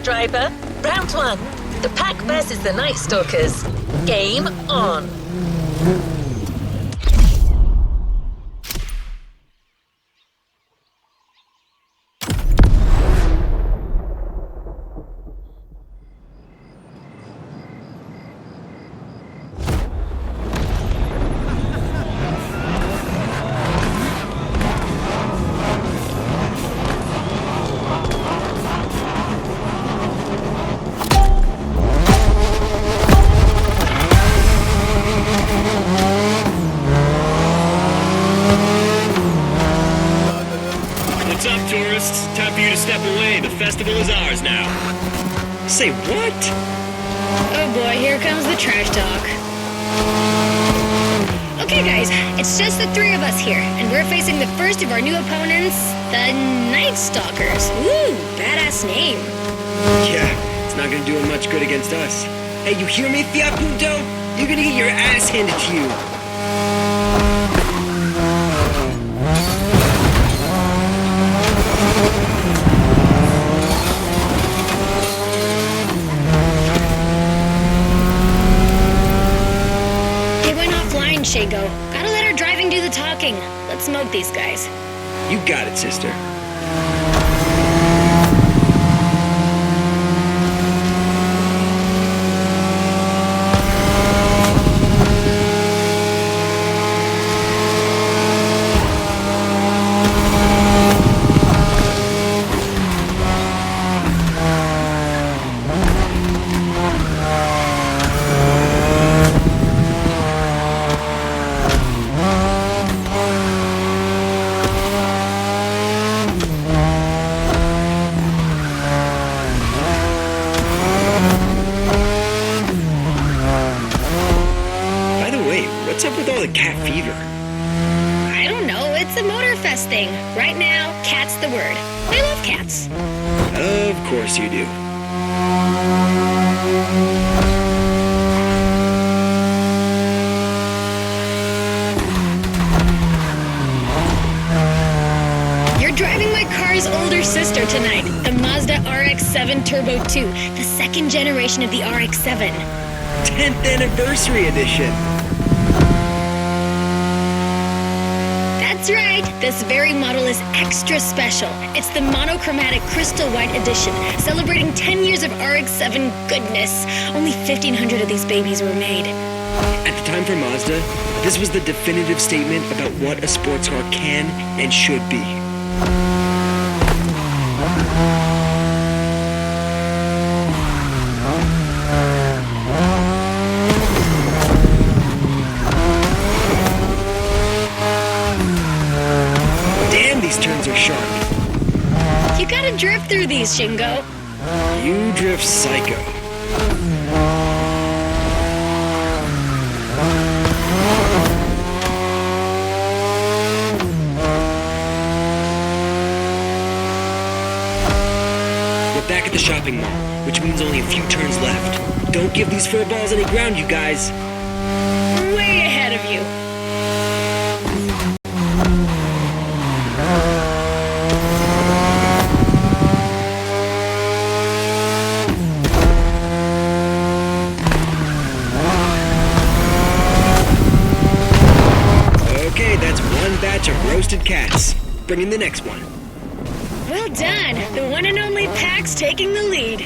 Driver, round one. The pack versus the Night Stalkers. Game on. Time for you to step away. The festival is ours now. Say what? Oh boy, here comes the trash talk. Okay guys, it's just the three of us here, and we're facing the first of our new opponents, the Night Stalkers. Woo, badass name. Yeah, it's not gonna do him much good against us. Hey, you hear me, Fiat Punto? You're gonna get your ass handed to you. Shago. Gotta let our driving do the talking. Let's smoke these guys. You got it, sister. thing. Right now, cat's the word. I love cats. Of course you do. You're driving my car's older sister tonight, the Mazda RX-7 Turbo 2, the second generation of the RX-7. 10th anniversary edition. That's right, this very model is extra special. It's the monochromatic crystal white edition, celebrating 10 years of RX-7 goodness. Only 1,500 of these babies were made. At the time for Mazda, this was the definitive statement about what a sports car can and should be. Damn, these turns are sharp. You gotta drift through these, Shingo. You drift psycho. Back at the shopping mall, which means only a few turns left. Don't give these four balls any ground, you guys. Way ahead of you. Okay, that's one batch of roasted cats. Bring in the next one. Well done. The one and only Pax taking the lead.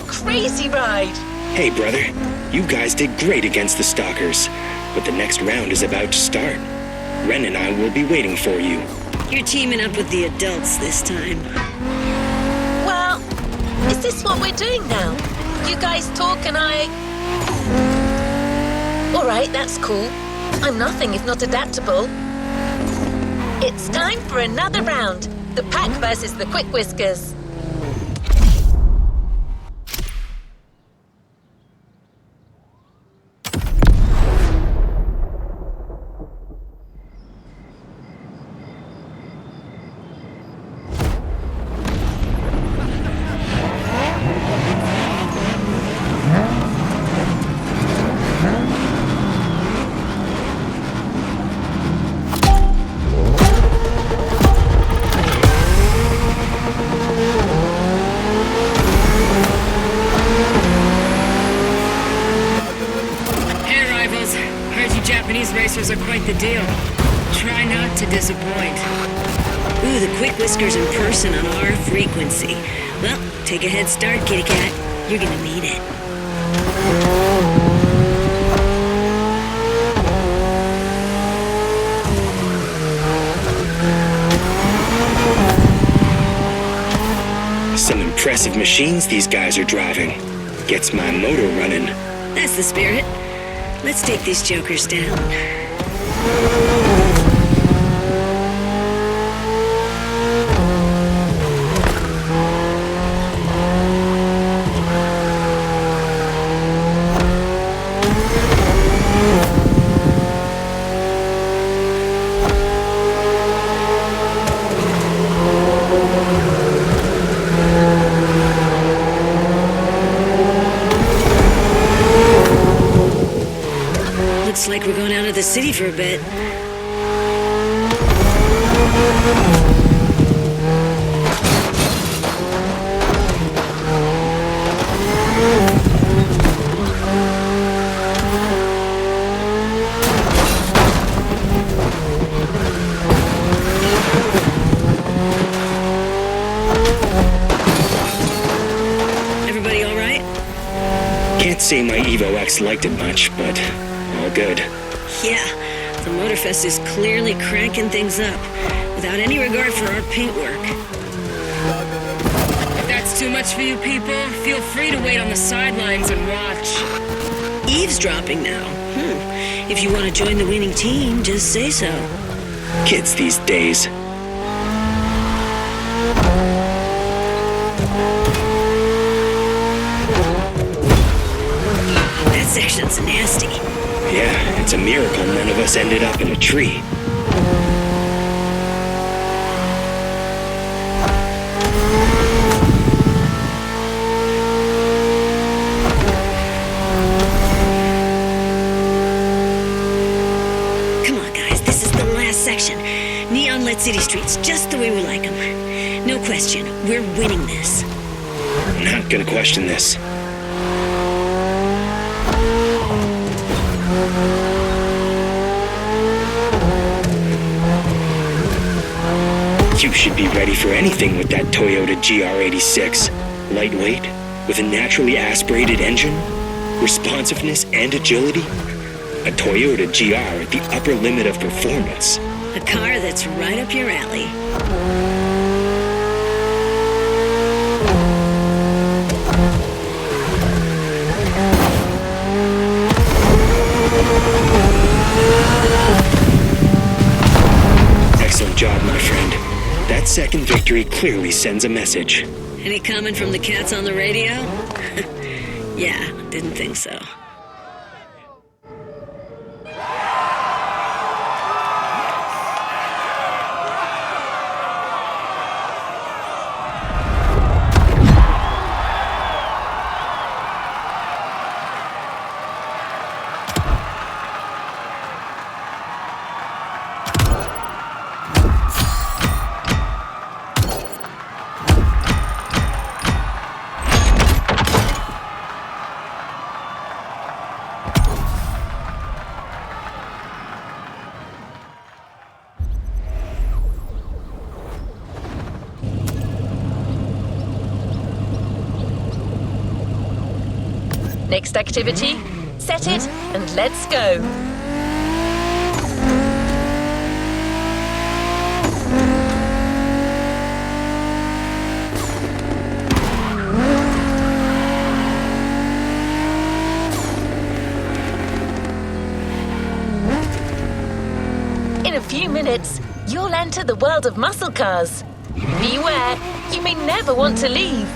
Crazy ride! Hey, brother. You guys did great against the stalkers, but the next round is about to start. Ren and I will be waiting for you. You're teaming up with the adults this time. Well, is this what we're doing now? You guys talk and I... Alright, that's cool. I'm nothing if not adaptable. It's time for another round. The pack versus the quick whiskers. Racers are quite the deal. Try not to disappoint. Ooh, the quick whiskers in person on our frequency. Well, take a head start, kitty cat. You're gonna need it. Some impressive machines these guys are driving. Gets my motor running. That's the spirit. Let's take these jokers down. Looks like we're going out of the city for a bit. say my Evo X liked it much, but all good. Yeah, the MotorFest is clearly cranking things up, without any regard for our paintwork. If that's too much for you people, feel free to wait on the sidelines and watch. Eavesdropping now. If you want to join the winning team, just say so. Kids these days. That section's nasty. Yeah, it's a miracle none of us ended up in a tree. Neon-lit city streets, just the way we like them. No question, we're winning this. Not gonna question this. You should be ready for anything with that Toyota GR86. Lightweight, with a naturally aspirated engine, responsiveness and agility. A Toyota GR at the upper limit of performance. A car that's right up your alley. Excellent job, my friend. That second victory clearly sends a message. Any comment from the cats on the radio? Yeah, didn't think so. Next activity, set it and let's go. In a few minutes, you'll enter the world of muscle cars. Beware, you may never want to leave.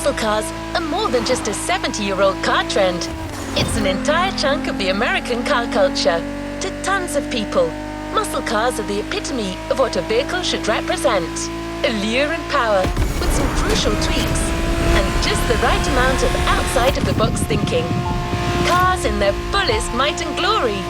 muscle cars are more than just a 70-year-old car trend. It's an entire chunk of the American car culture. To tons of people, muscle cars are the epitome of what a vehicle should represent. Allure and power, with some crucial tweaks, and just the right amount of outside-of-the-box thinking. Cars in their fullest might and glory.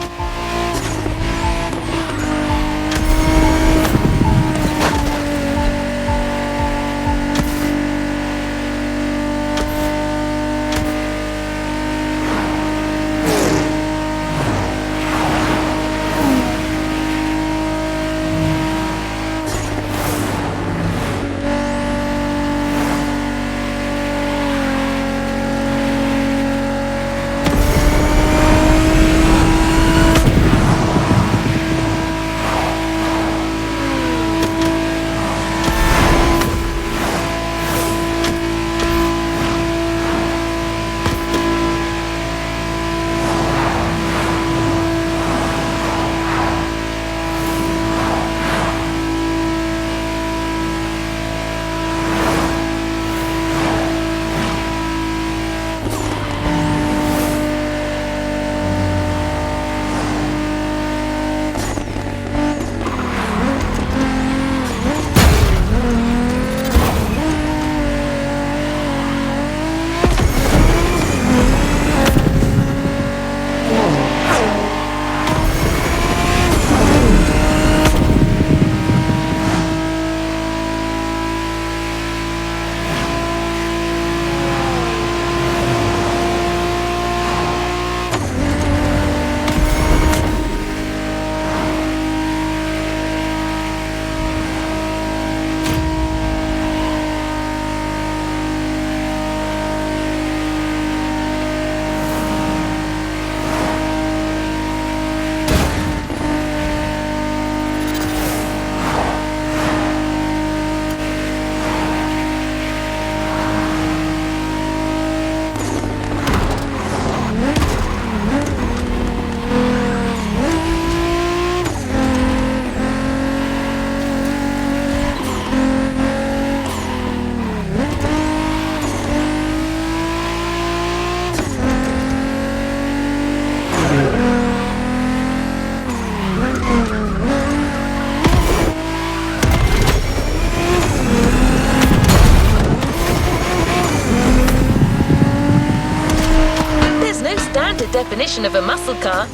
Definition of a muscle car.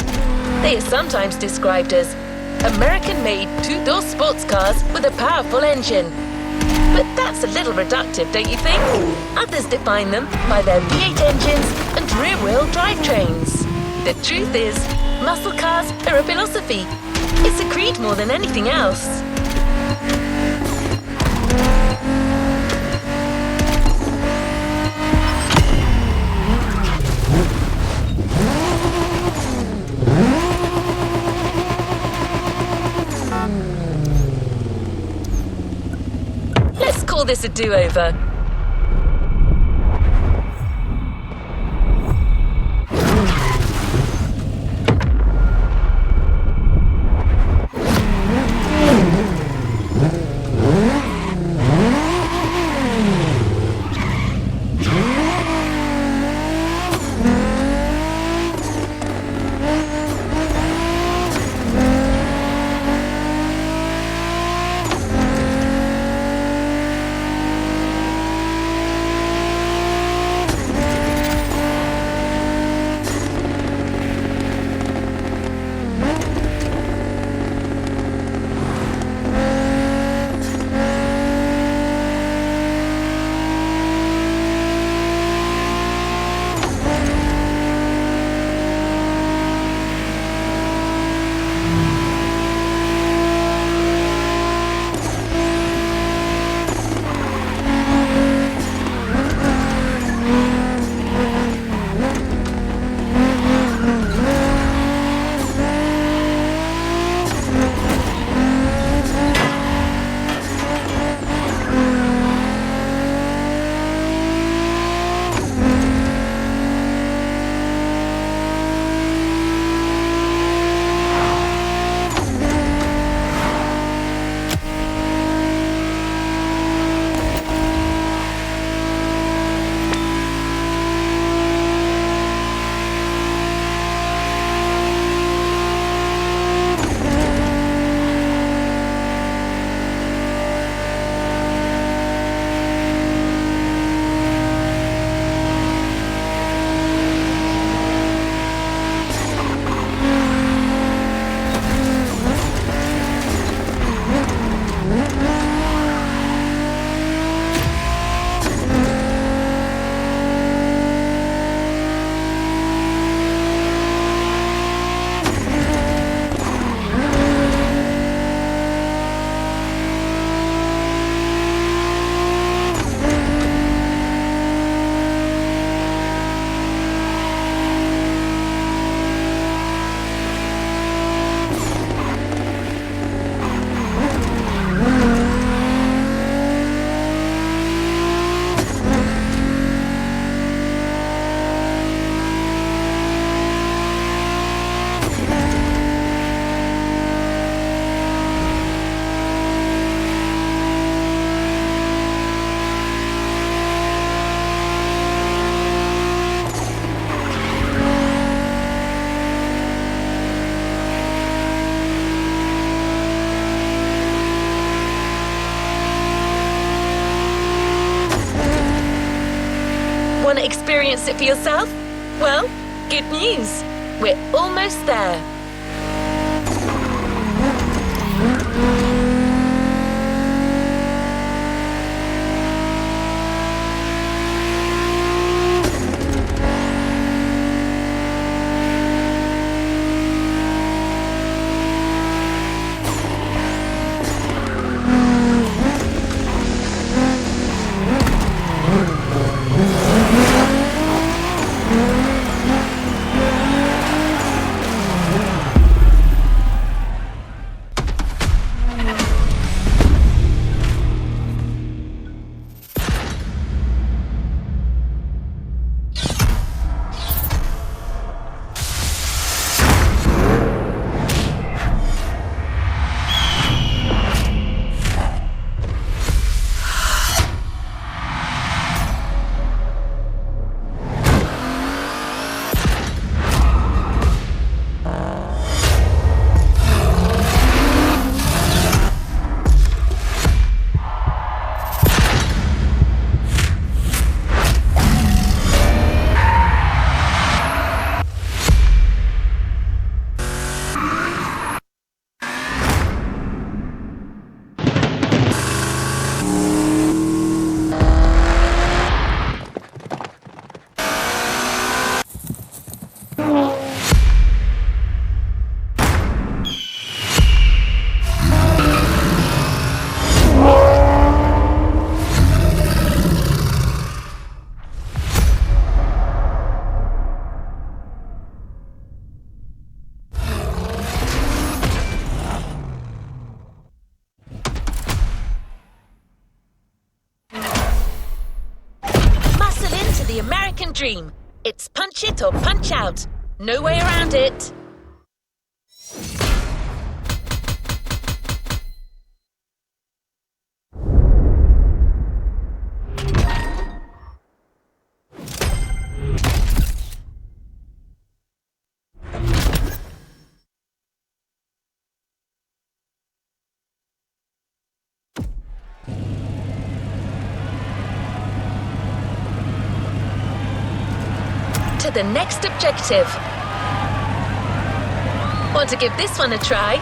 They are sometimes described as American-made two-door sports cars with a powerful engine. But that's a little reductive, don't you think? Others define them by their V8 engines and rear-wheel drivetrains. The truth is, muscle cars are a philosophy. It's a creed more than anything else. Call this a do-over. Want to experience it for yourself? Well, good news. We're almost there. The American dream. It's punch it or punch out. No way around it. To the next objective. Want to give this one a try?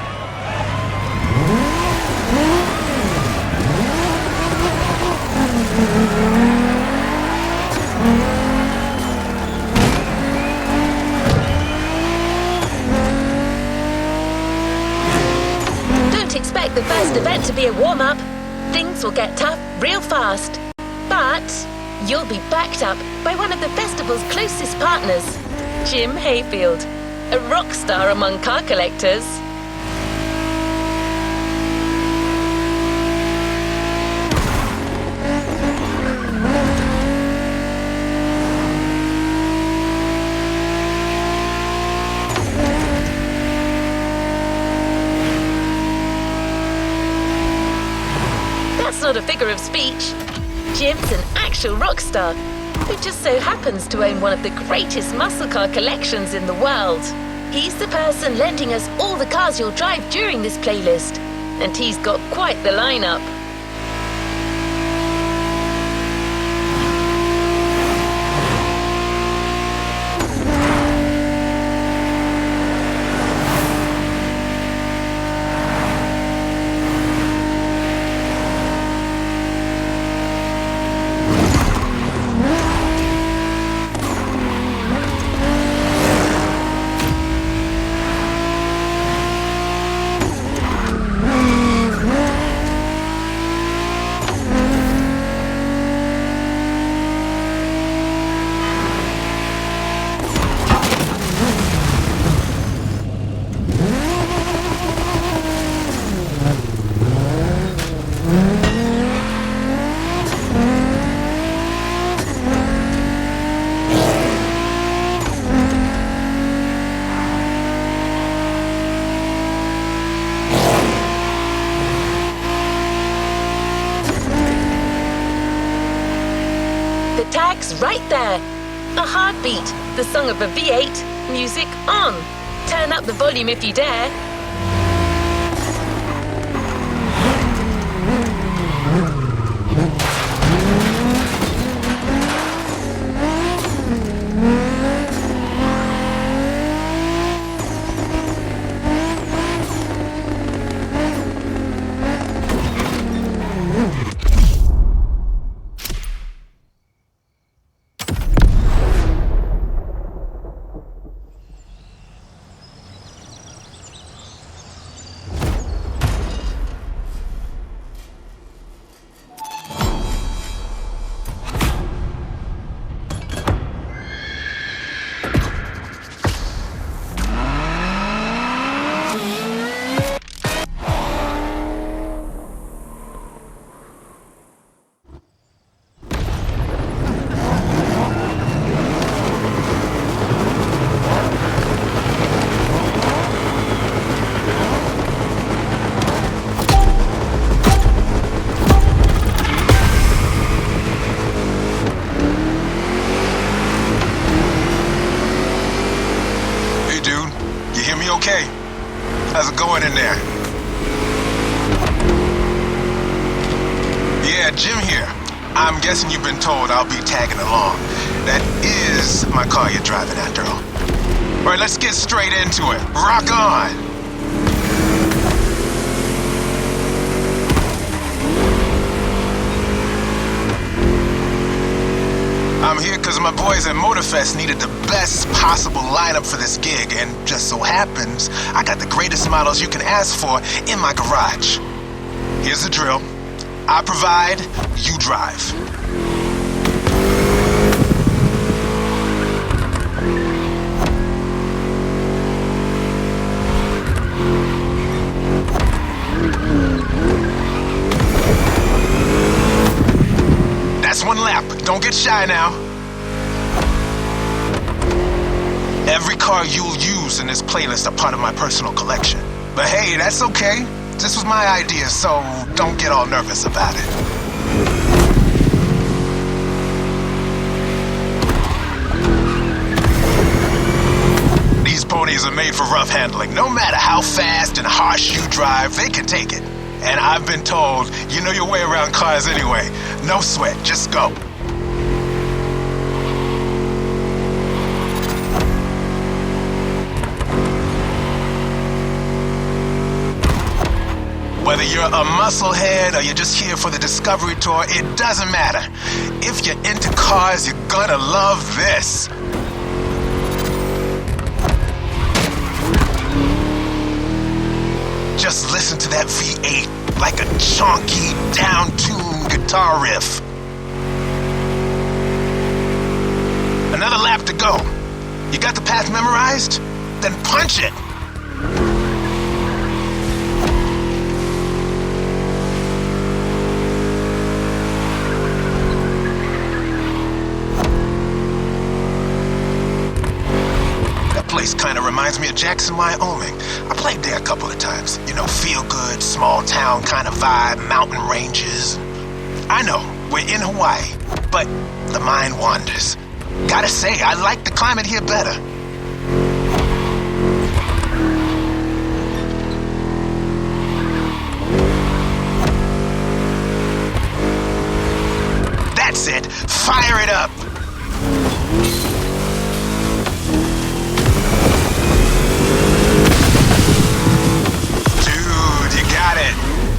Don't expect the first event to be a warm-up. Things will get tough real fast. But you'll be backed up by one of the festival's closest partners, Jim Hayfield, a rock star among car collectors. That's not a figure of speech. Jim's an actual rock star who just so happens to own one of the greatest muscle car collections in the world. He's the person lending us all the cars you'll drive during this playlist, and he's got quite the lineup. Tag's right there. A heartbeat, the song of a V8, music on. Turn up the volume if you dare. How's it going in there? Yeah, Jim here. I'm guessing you've been told I'll be tagging along. That is my car you're driving after all. All right, let's get straight into it. Rock on! I'm here because my boys at MotorFest needed the best possible lineup for this gig, and just so happens, I got the greatest models you can ask for in my garage. Here's the drill. I provide, you drive. That's one lap. Don't get shy now. Every car you'll use in this playlist are part of my personal collection. But hey, that's okay. This was my idea, so don't get all nervous about it. These ponies are made for rough handling. No matter how fast and harsh you drive, they can take it. And I've been told, you know your way around cars anyway. No sweat, just go. Whether you're a musclehead or you're just here for the Discovery Tour, it doesn't matter. If you're into cars, you're gonna love this. Just listen to that V8 like a chunky, down-tuned guitar riff. Another lap to go. You got the path memorized? Then punch it! Place kind of reminds me of Jackson, Wyoming. I played there a couple of times. You know, feel good, small town kind of vibe, mountain ranges. I know, we're in Hawaii, but the mind wanders. Gotta say, I like the climate here better. That's it. Fire it up.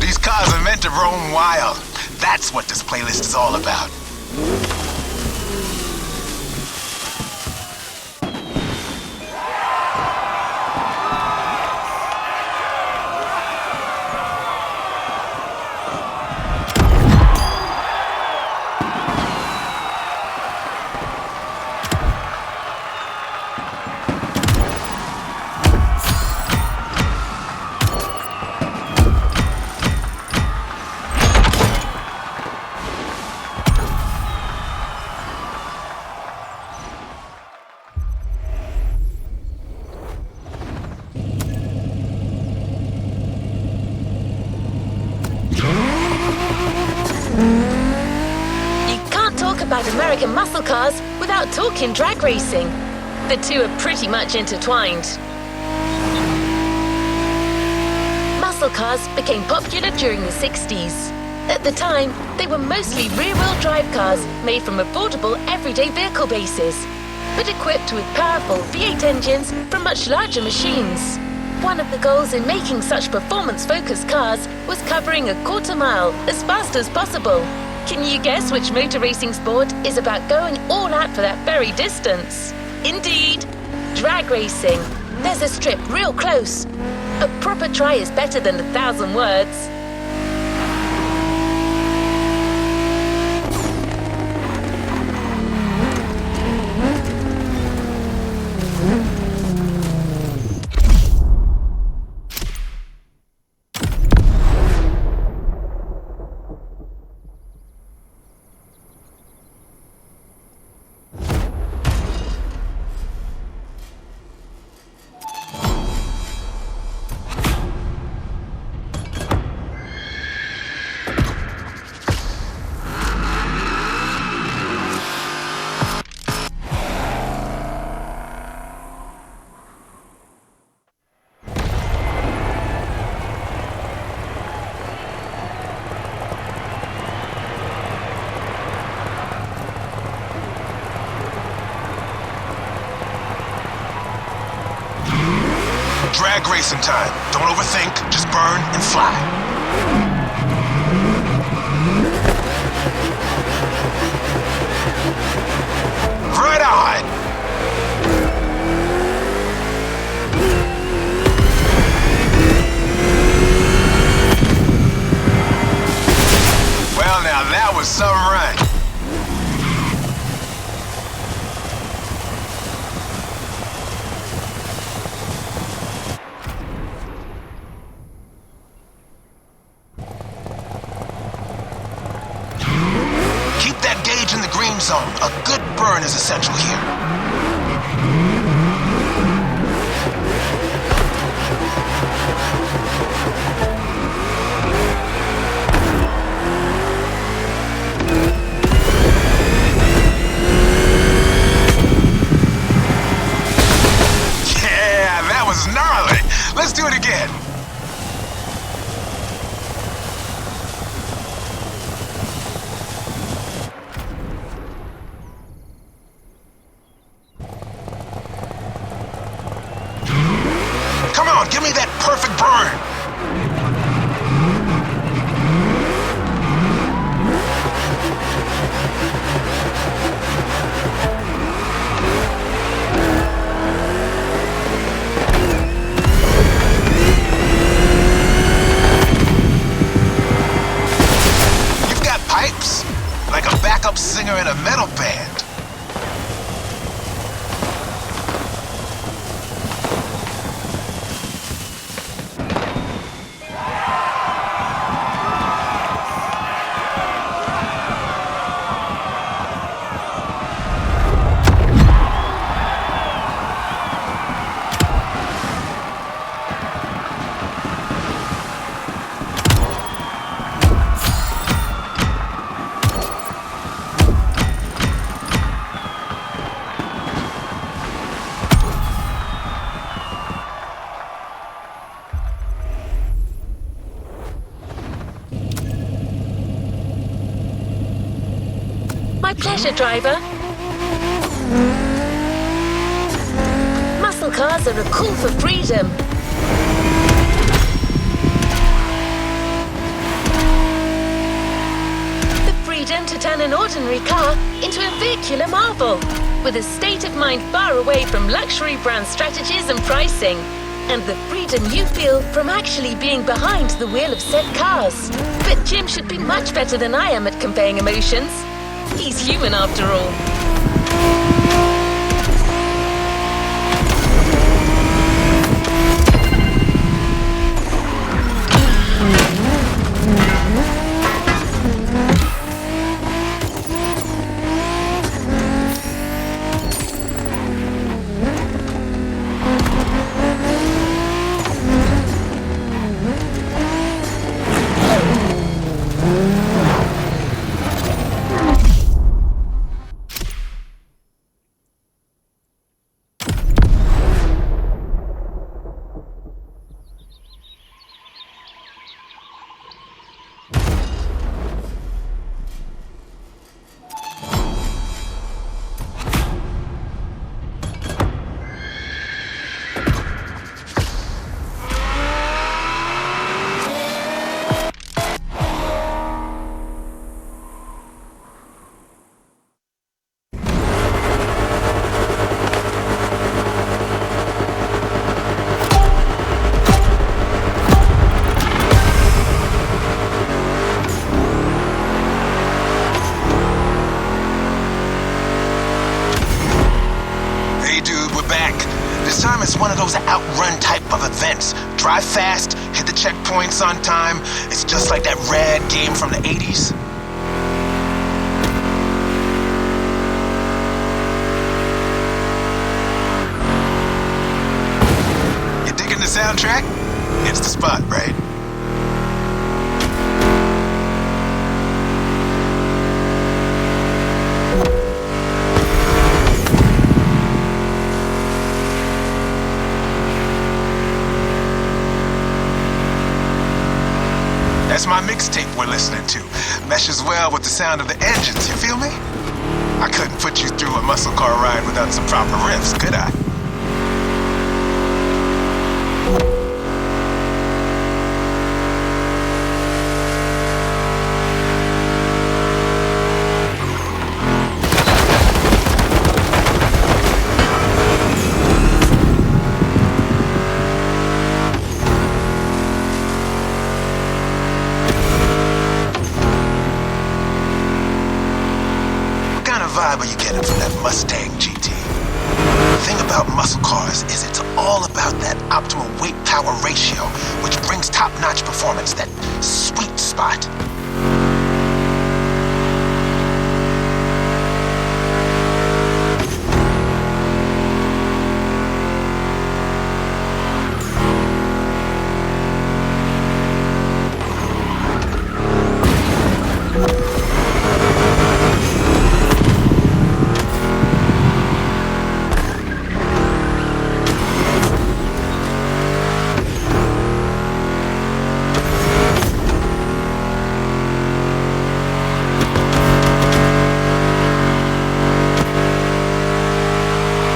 These cars are meant to roam wild. That's what this playlist is all about. American muscle cars without talking drag racing. The two are pretty much intertwined. Muscle cars became popular during the 60s. At the time, they were mostly rear-wheel drive cars made from affordable everyday vehicle bases, but equipped with powerful V8 engines from much larger machines. One of the goals in making such performance-focused cars was covering a quarter mile as fast as possible. Can you guess which motor racing sport is about going all out for that very distance? Indeed, drag racing. There's a strip real close. A proper try is better than 1,000 words. drag racing time. Don't overthink, just burn and fly. Right on! Well, now that was some run. Keep that gauge in the green zone. A good burn is essential here. Yeah, that was gnarly. Let's do it again. Come on, give me that perfect burn. You've got pipes, like a backup singer in a metal band. My pleasure, driver. Muscle cars are a call for freedom. The freedom to turn an ordinary car into a vehicular marvel, with a state of mind far away from luxury brand strategies and pricing, and the freedom you feel from actually being behind the wheel of said cars. But Jim should be much better than I am at conveying emotions. He's human after all. This time it's one of those outrun type of events. Drive fast, hit the checkpoints on time. It's just like that rad game from the 80s. You digging the soundtrack? It's the spot, right? That's my mixtape we're listening to. Meshes well with the sound of the engines, you feel me? I couldn't put you through a muscle car ride without some proper riffs, could I? vibe are you getting from that Mustang GT? The thing about muscle cars is it's all about that optimal weight-power ratio, which brings top-notch performance, that sweet spot.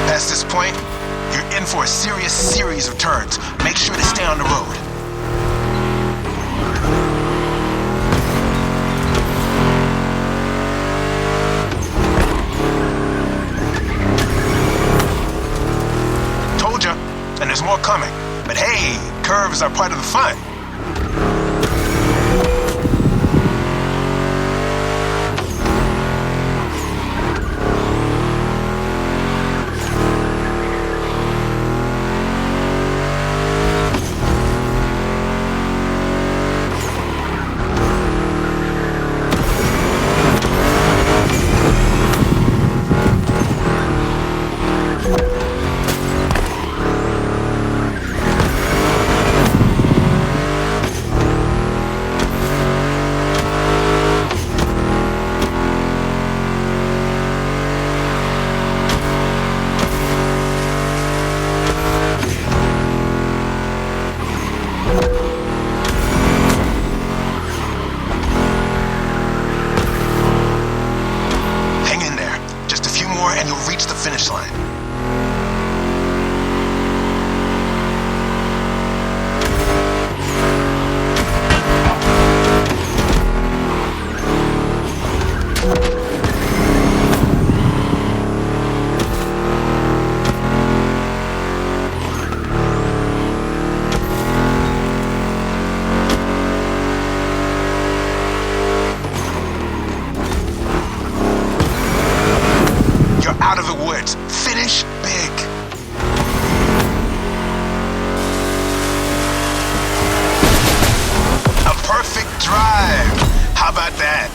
Past this point, you're in for a serious series of turns. Make sure to stay on the road. Told ya, and there's more coming. But hey, curves are part of the fun. Finish line. Out of the woods. Finish big. A perfect drive. How about that?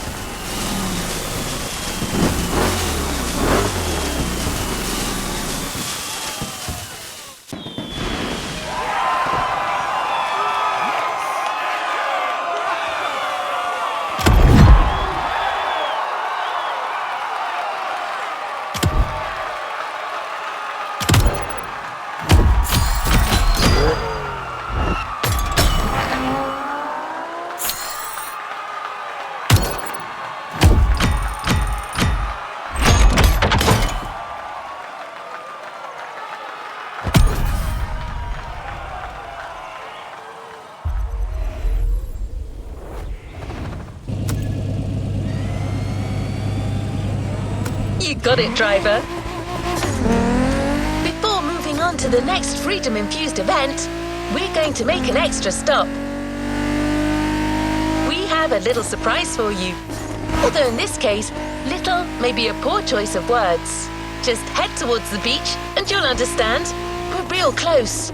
You got it, driver. Before moving on to the next freedom-infused event, we're going to make an extra stop. We have a little surprise for you. Although in this case, little may be a poor choice of words. Just head towards the beach and you'll understand. We're real close.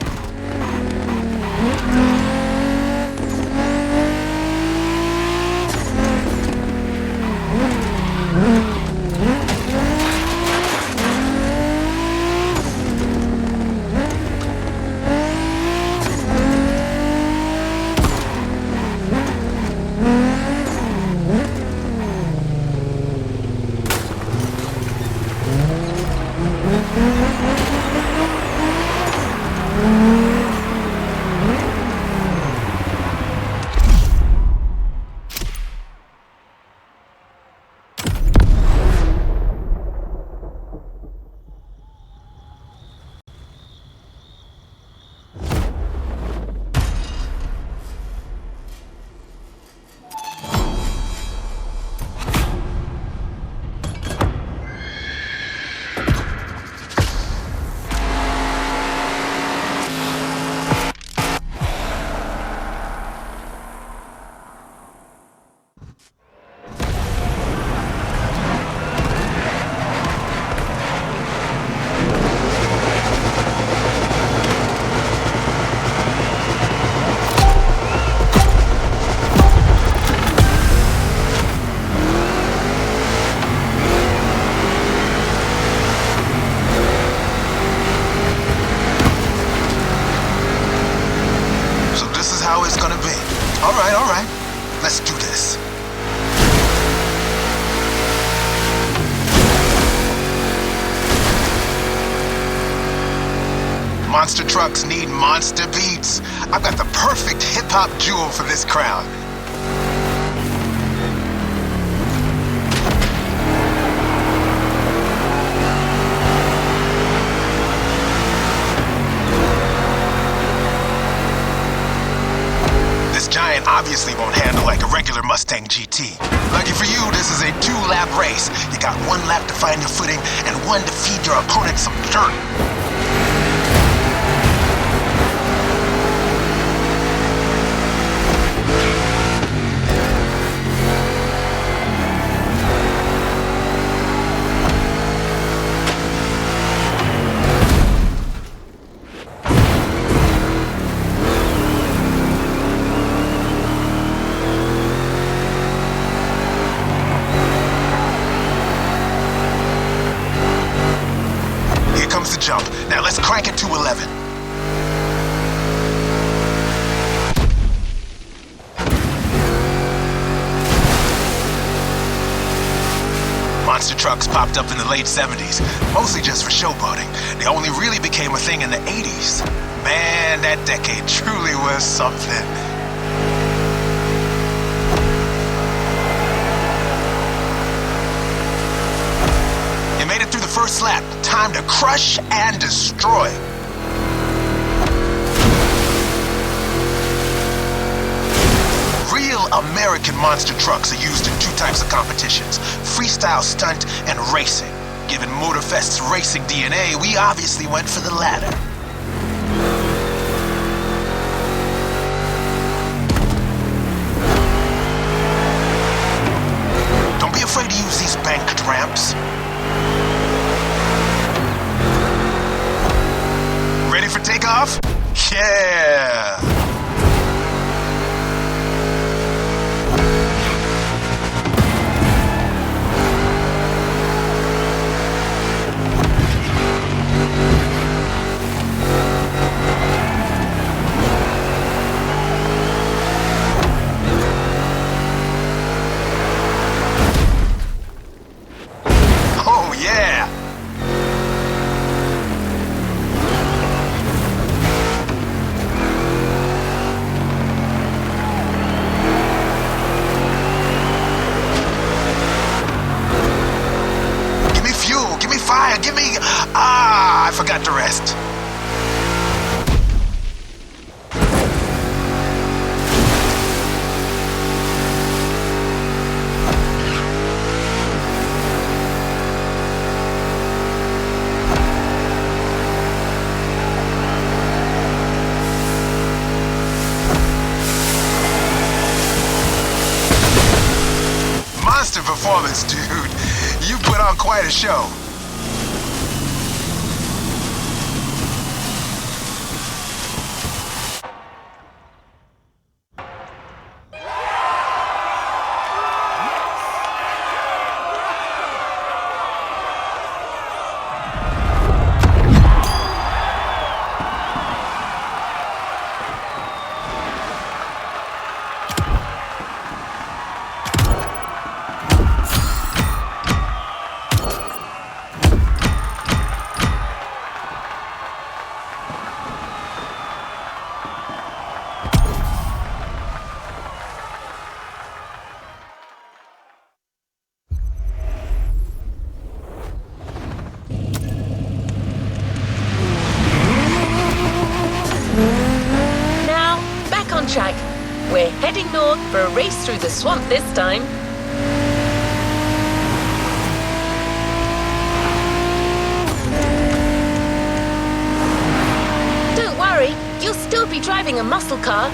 Let's do this. Monster trucks need monster beats. I've got the perfect hip-hop jewel for this crown. This giant obviously won't handle like a regular Mustang GT. Lucky for you, this is a 2-lap race. You got 1 lap to find your footing and 1 to feed your opponent some dirt. The jump. Now let's crank it to 11. Monster trucks popped up in the late 70s, mostly just for showboating. They only really became a thing in the 80s. Man, that decade truly was something. Made it through the first lap. Time to crush and destroy. Real American monster trucks are used in 2 types of competitions: freestyle stunt and racing. Given MotorFest's racing DNA, we obviously went for the latter. Don't be afraid to use these banked ramps. Ready for takeoff? Yeah! Oh, yeah! Fire, give me... I forgot to rest. Monster performance, dude. You put on quite a show. Track. We're heading north for a race through the swamp this time. Don't worry, you'll still be driving a muscle car.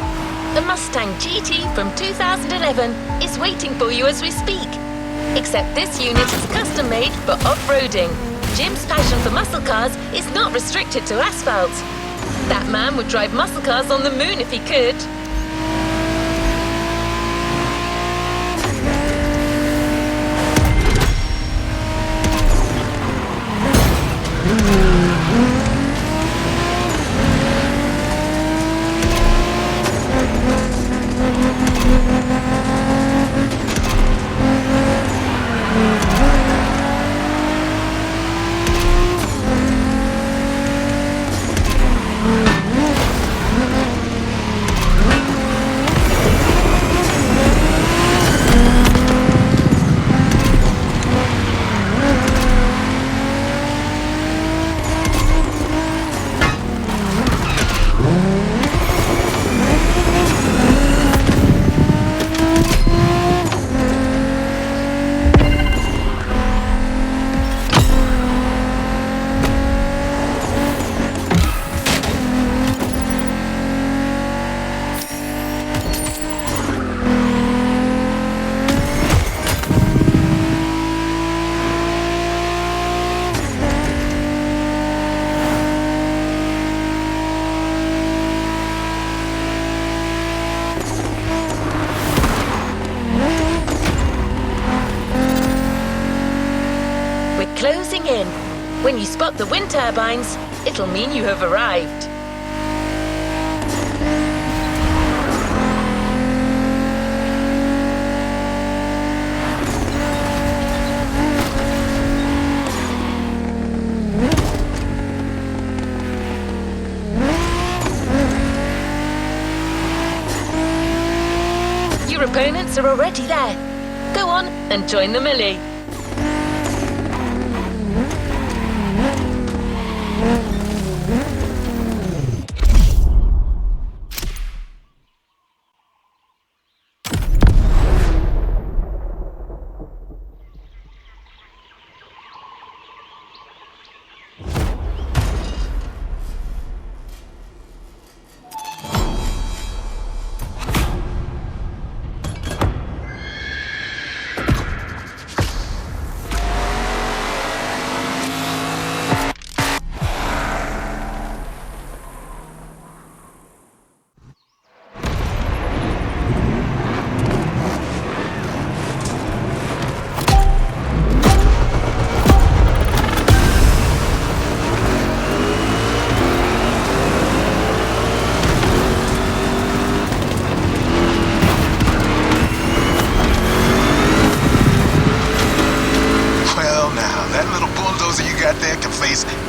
The Mustang GT from 2011 is waiting for you as we speak. Except this unit is custom made for off-roading. Jim's passion for muscle cars is not restricted to asphalt. That man would drive muscle cars on the moon if he could. closing in. When you spot the wind turbines, it'll mean you have arrived. Your opponents are already there. Go on and join the melee.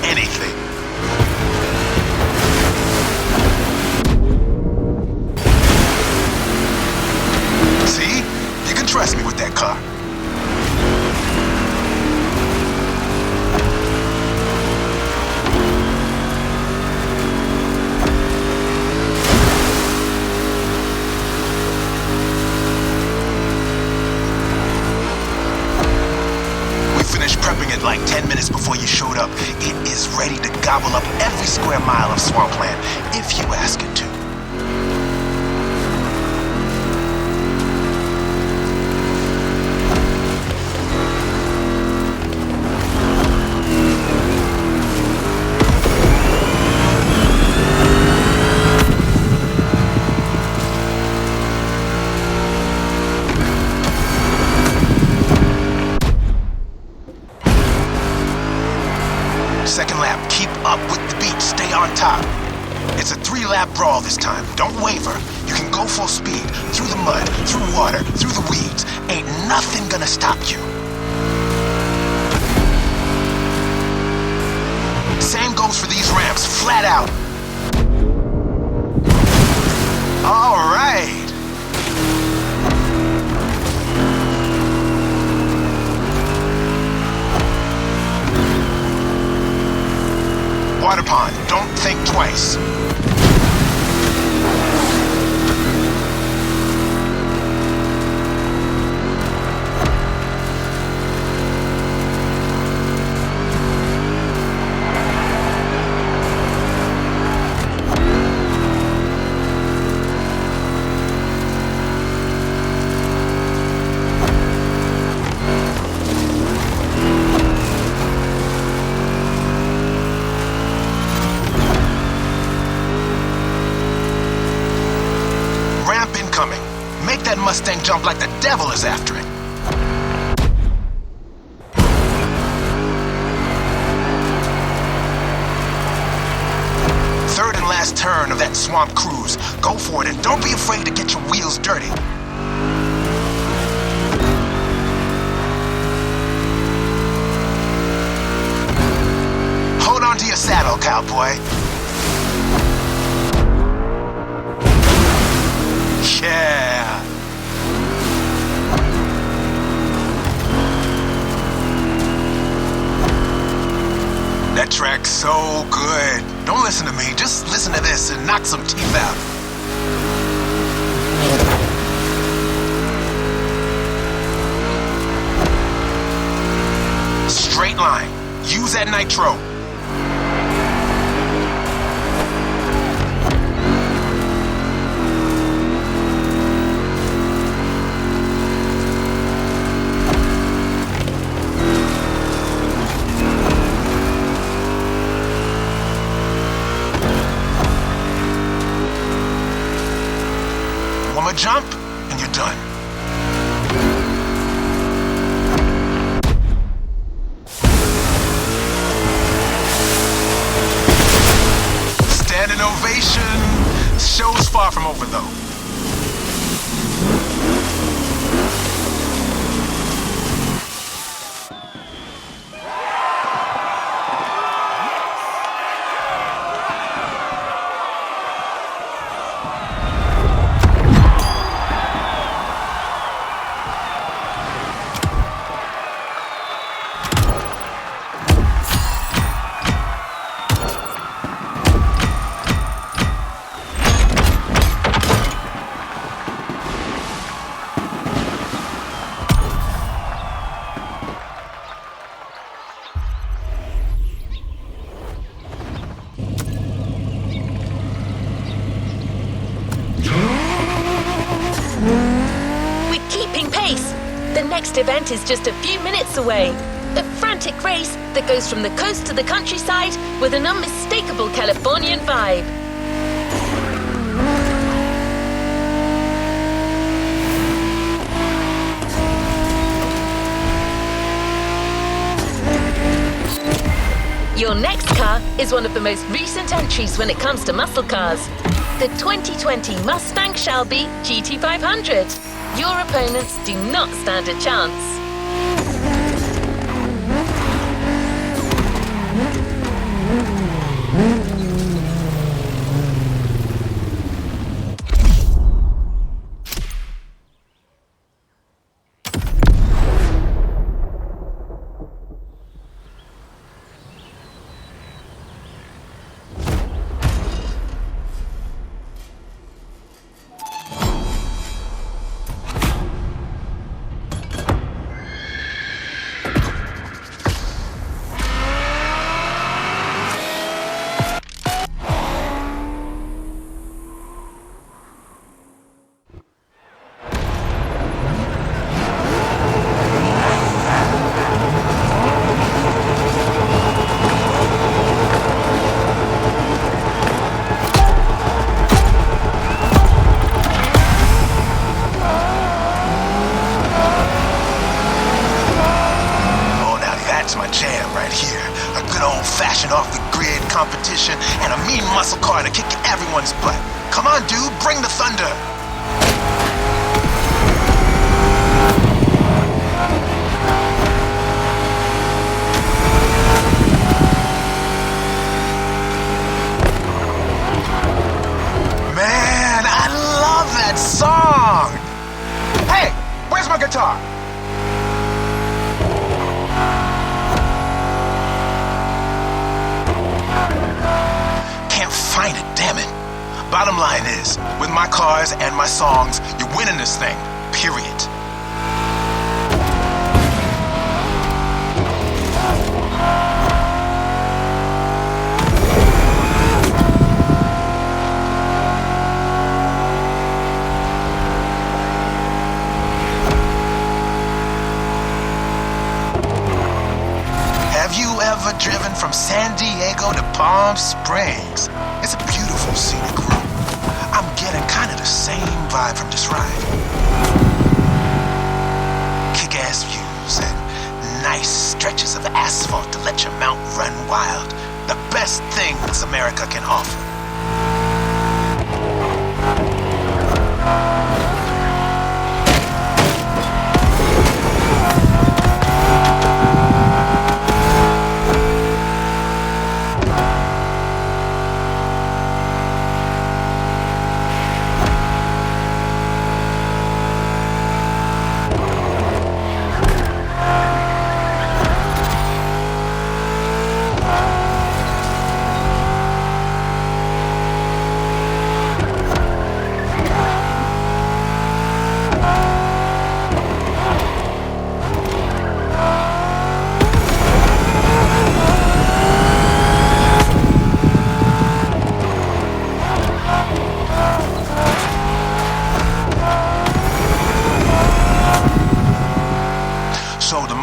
Anything. See? You can trust me with that car. Prepping it like 10 minutes before you showed up. It is ready to gobble up every square mile of swampland, if you ask it to. Second lap, keep up with the beat, stay on top. It's a 3-lap brawl this time, don't waver. You can go full speed, through the mud, through water, through the weeds. Ain't nothing gonna stop you. Same goes for these ramps, flat out. All right. Water pond, don't think twice. Make that Mustang jump like the devil is after it. Third and last turn of that swamp cruise. Go for it and don't be afraid to get your wheels dirty. Hold on to your saddle, cowboy. Yeah. That track's so good. Don't listen to me, just listen to this and knock some teeth out. Straight line. Use that nitro. Jump, and you're done. from over, though. Event is just a few minutes away. A frantic race that goes from the coast to the countryside with an unmistakable Californian vibe. Your next car is one of the most recent entries when it comes to muscle cars. The 2020 Mustang Shelby GT500. Your opponents do not stand a chance. competition and a mean muscle car to kick everyone's butt. Come on, dude, bring the thunder. Man, I love that song! Hey, where's my guitar? Can't find it, damn it. Bottom line is, with my cars and my songs, you're winning this thing, period. Have you ever driven from San Diego to Palm Springs? It's a beautiful scenic route. I'm getting kind of the same vibe from this ride. Kick-ass views and nice stretches of asphalt to let your mount run wild. The best things America can offer.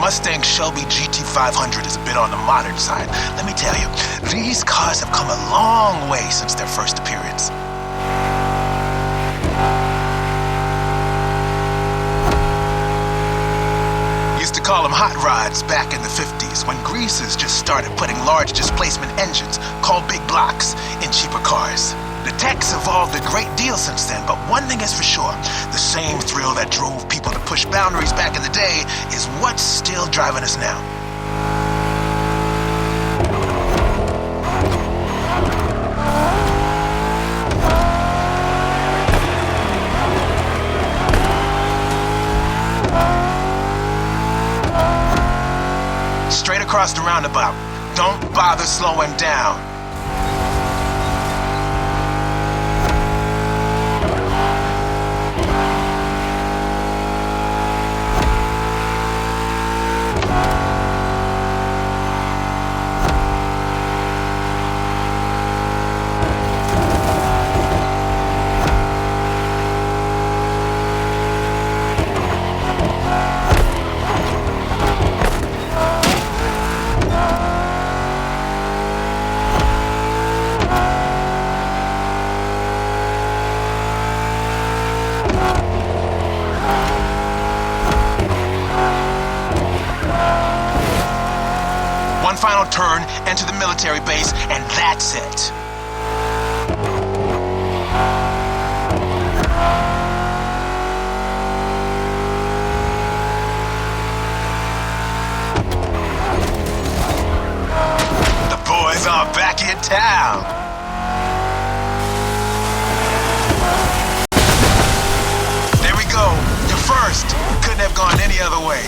Mustang Shelby GT500 is a bit on the modern side. Let me tell you, these cars have come a long way since their first appearance. Used to call them hot rods back in the 50s when greasers just started putting large displacement engines called big blocks in cheaper cars. The tech's evolved a great deal since then, but one thing is for sure. The same thrill that drove people to push boundaries back in the day is what's still driving us now. Straight across the roundabout. Don't bother slowing down. Final turn, enter the military base, and that's it. The boys are back in town. There we go. You're first. Couldn't have gone any other way.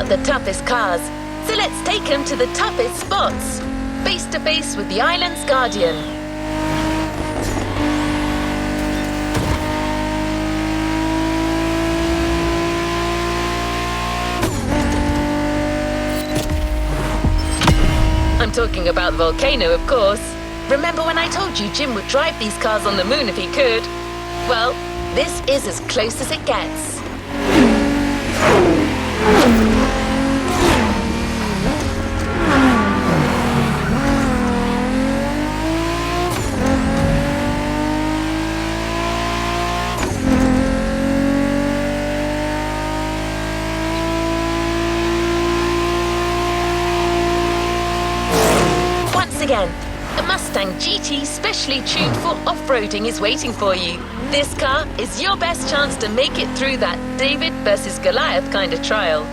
The toughest cars, so let's take them to the toughest spots, face to face with the island's guardian. I'm talking about the volcano, of course. Remember when I told you Jim would drive these cars on the moon if he could? Well, this is as close as it gets. Again, a Mustang GT specially tuned for off-roading is waiting for you. This car is your best chance to make it through that David versus Goliath kind of trial.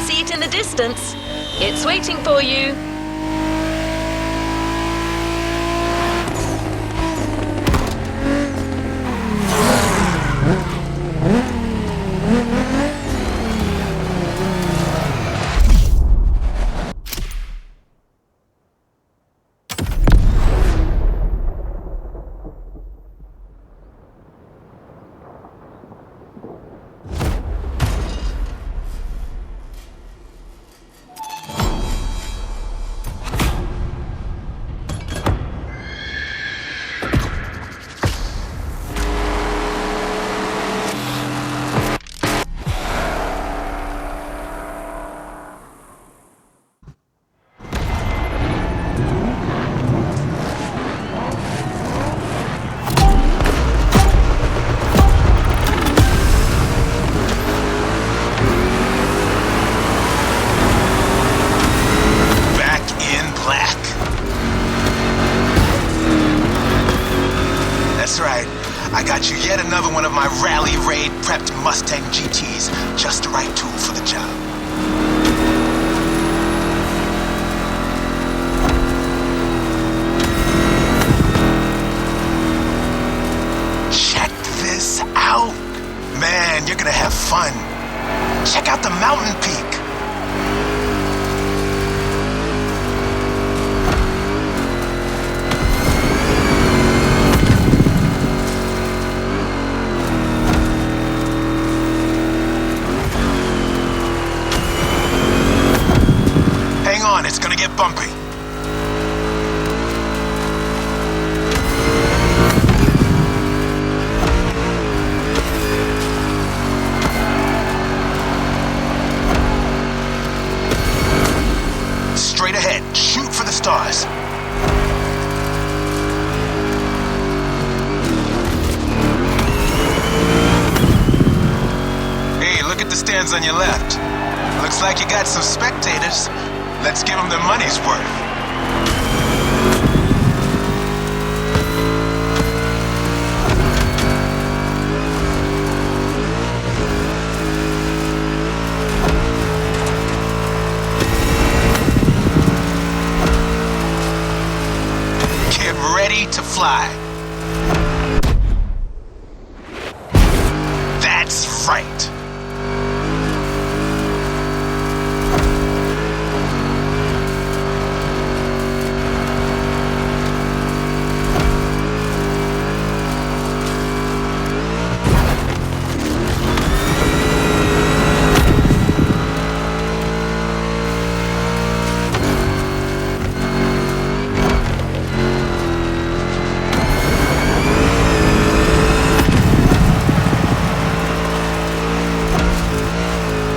See it in the distance? It's waiting for you. I got you yet another one of my rally raid prepped Mustang GTs. Just the right tool for the job. fun. Check out the mountain peak. Hang on, it's gonna get bumpy. Straight ahead, shoot for the stars. Hey, look at the stands on your left. Looks like you got some spectators. Let's give them their money's worth. Get ready to fly. That's right.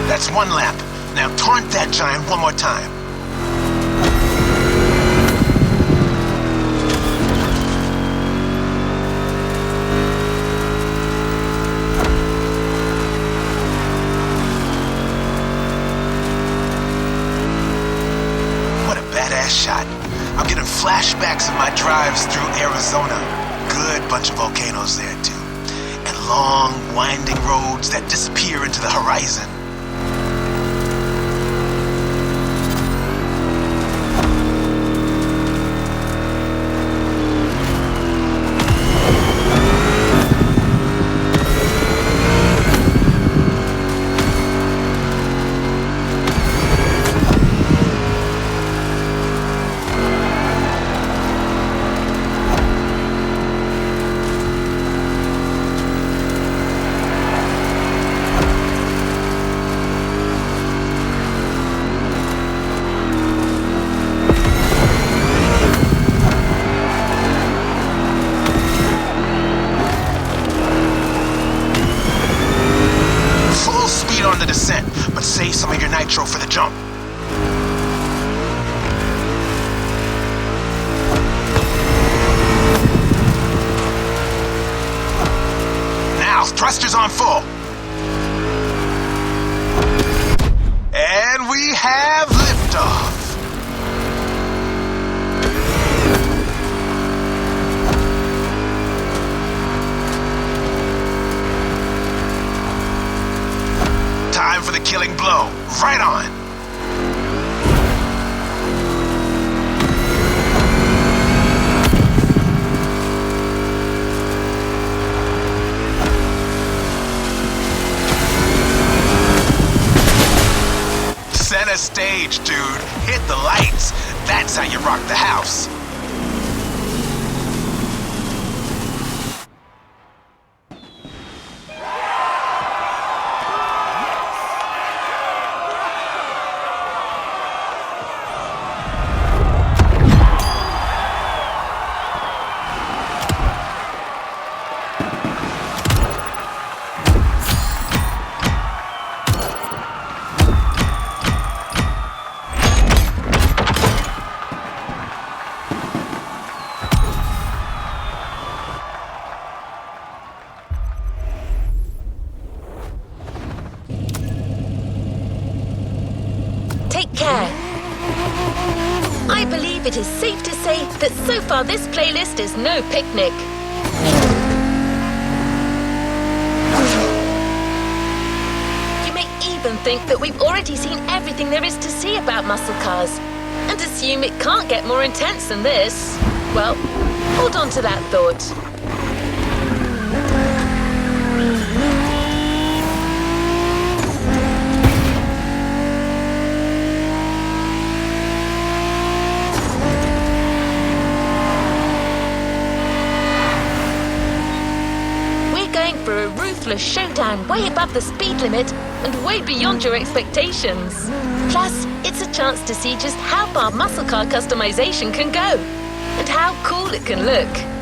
That's one lap. Now taunt that giant one more time. What a badass shot. I'm getting flashbacks of my drives through Arizona. Good bunch of volcanoes there too. And long, winding roads that disappear into the horizon. On the descent, but save some of your nitro for the jump. Now, thrusters on full. And we have liftoff. Time for the killing blow. Right on. Center stage, dude. Hit the lights. That's how you rock the house. I believe it is safe to say that so far this playlist is no picnic. You may even think that we've already seen everything there is to see about muscle cars, and assume it can't get more intense than this. Well, hold on to that thought. a showdown way above the speed limit and way beyond your expectations. Plus, it's a chance to see just how far muscle car customization can go and how cool it can look.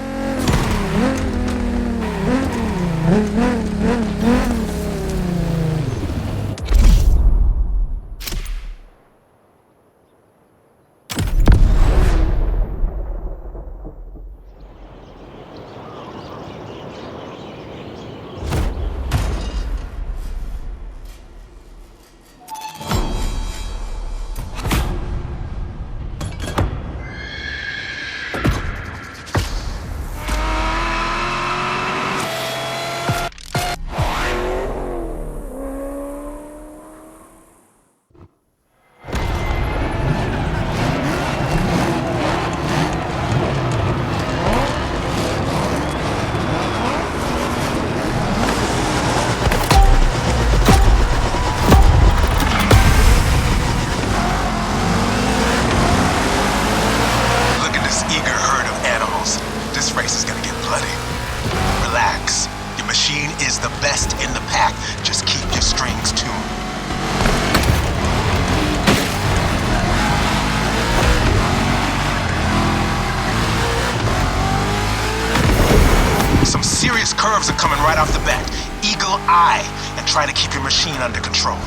Curves are coming right off the bat. Eagle eye and try to keep your machine under control.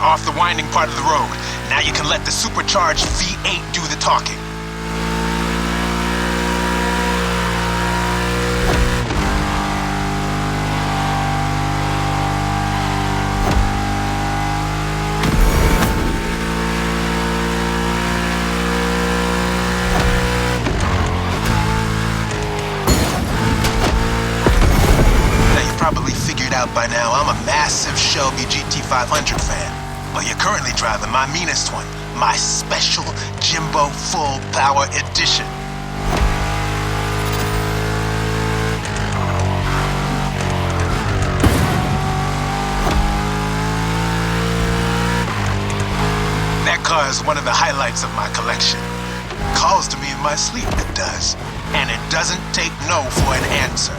Off the winding part of the road. Now you can let the supercharged V8 do the talking. Now you probably figured out by now I'm a massive Shelby GT500 fan. Well, you're currently driving my meanest one, my special Jimbo Full Power Edition. That car is one of the highlights of my collection. Calls to me in my sleep, it does. And it doesn't take no for an answer.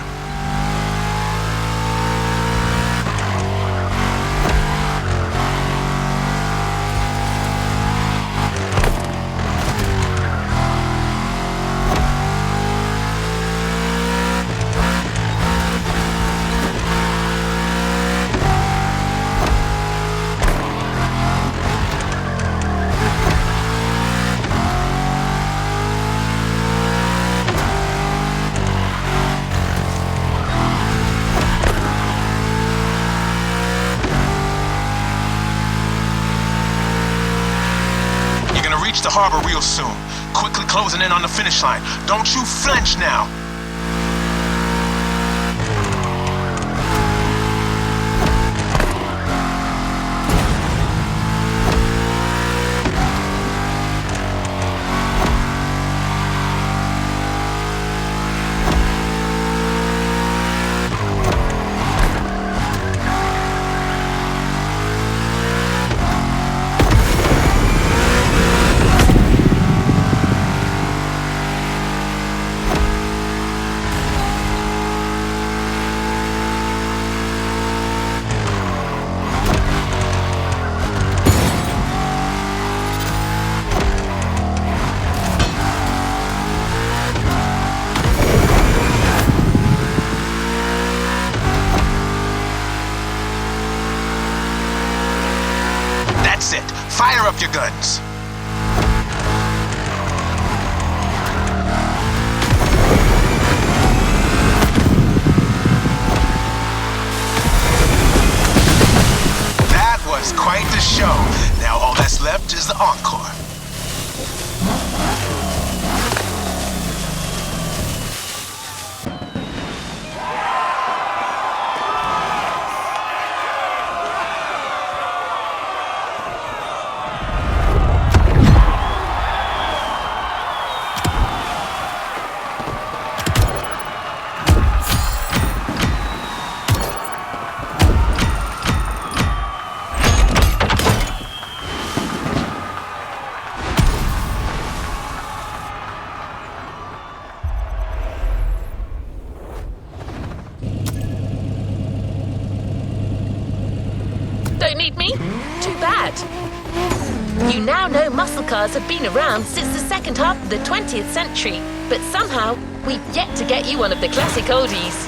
The harbor real soon. Quickly closing in on the finish line. Don't you flinch now. Fire up your guns. That was quite the show. Now all that's left is the encore. You now know muscle cars have been around since the second half of the 20th century, but somehow we've yet to get you one of the classic oldies.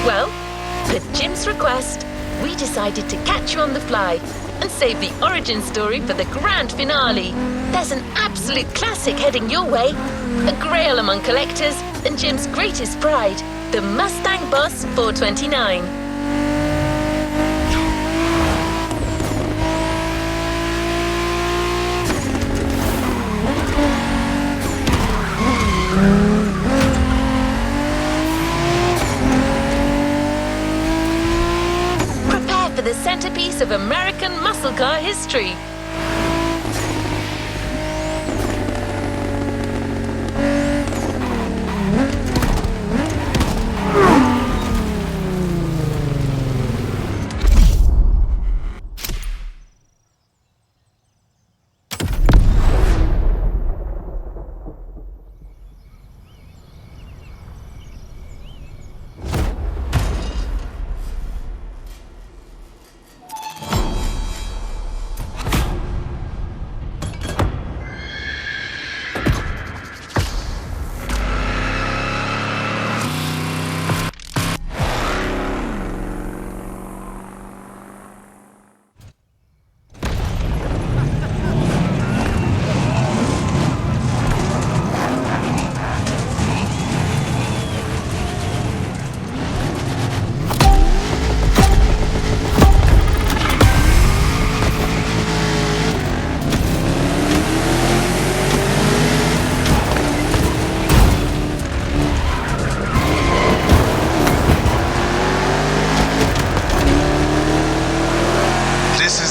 Well, at Jim's request, we decided to catch you on the fly and save the origin story for the grand finale. There's an absolute classic heading your way, a grail among collectors and Jim's greatest pride, the Mustang Boss 429. The centerpiece of American muscle car history.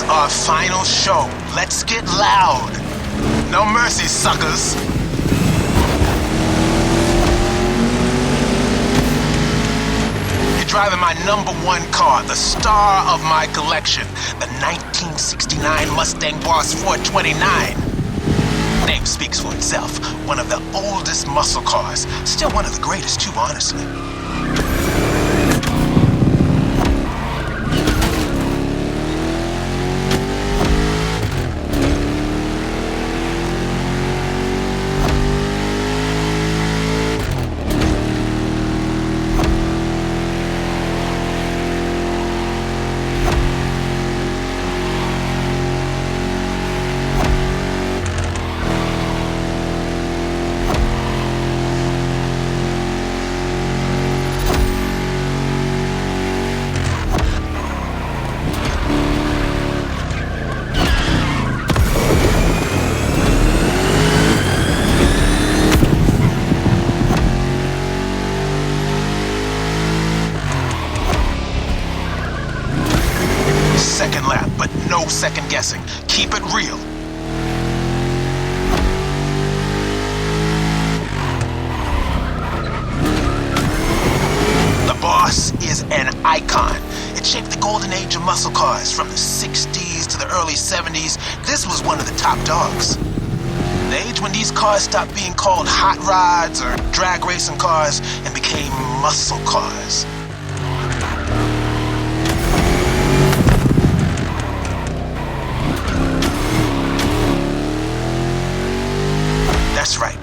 Our final show. Let's get loud. No mercy, suckers. You're driving my #1 car, the star of my collection, the 1969 Mustang Boss 429. Name speaks for itself. One of the oldest muscle cars. Still one of the greatest, too, honestly. Second lap, but no second guessing. Keep it real. The Boss is an icon. It shaped the golden age of muscle cars from the 60s to the early 70s. This was one of the top dogs. The age when these cars stopped being called hot rods or drag racing cars and became muscle cars. That's right.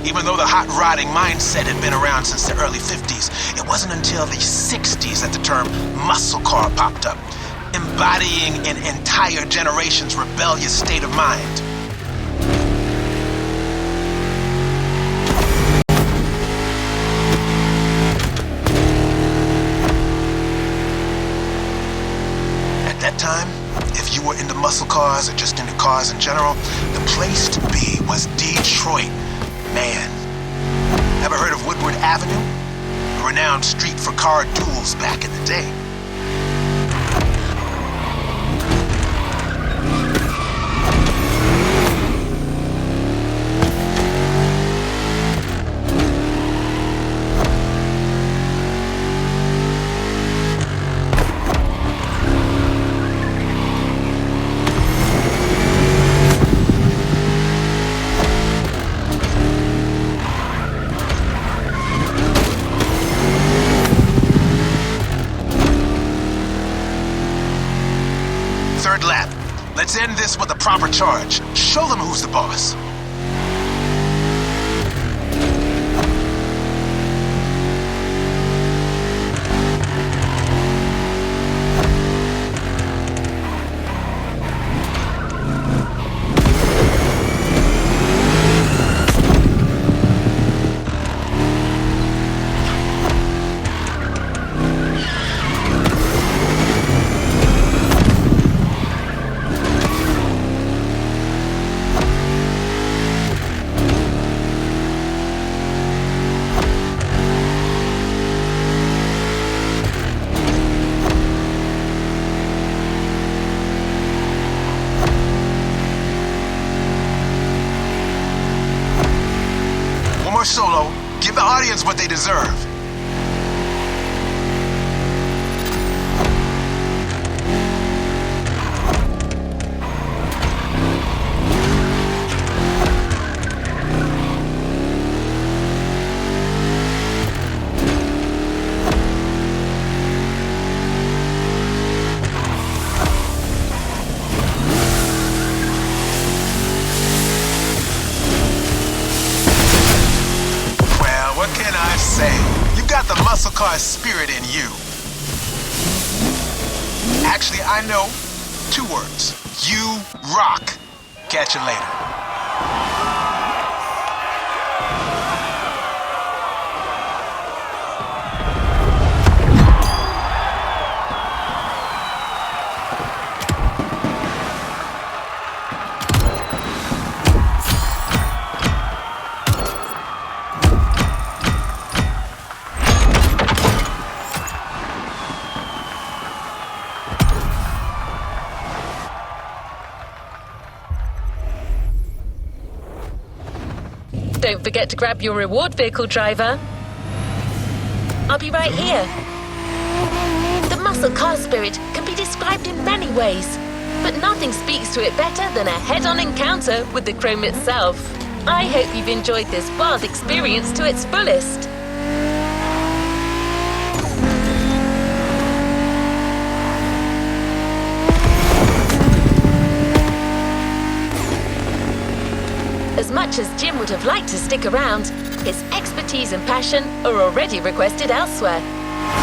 Even though the hot rodding mindset had been around since the early 50s, it wasn't until the 60s that the term muscle car popped up, embodying an entire generation's rebellious state of mind. At that time, if you were into muscle cars or just into cars in general, the place to be was Detroit. Man. Ever heard of Woodward Avenue? A renowned street for car duels back in the day. Let's end this with a proper charge. Show them who's the boss. Solo, give the audience what they deserve. The muscle car spirit in you. Actually, I know 2 words. You rock. Catch you later. Don't forget to grab your reward vehicle, driver. I'll be right here. The muscle car spirit can be described in many ways, but nothing speaks to it better than a head-on encounter with the Chrome itself. I hope you've enjoyed this wild experience to its fullest. As much as Jim would have liked to stick around, his expertise and passion are already requested elsewhere.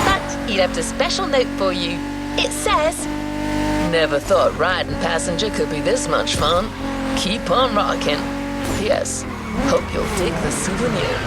But he left a special note for you. It says, "Never thought riding passenger could be this much fun. Keep on rocking. P.S. Hope you'll dig the souvenir."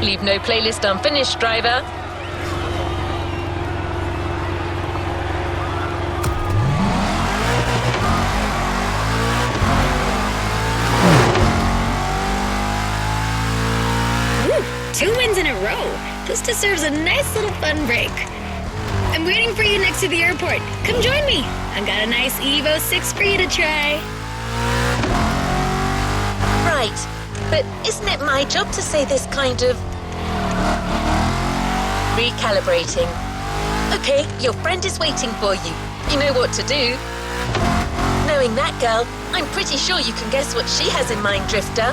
Leave no playlist unfinished, driver. Ooh, 2 wins in a row. This deserves a nice little fun break. I'm waiting for you next to the airport. Come join me. I've got a nice Evo 6 for you to try. Right, but isn't it my job to say this kind of... recalibrating? Okay, your friend is waiting for you. You know what to do. Knowing that girl, I'm pretty sure you can guess what she has in mind, Drifter.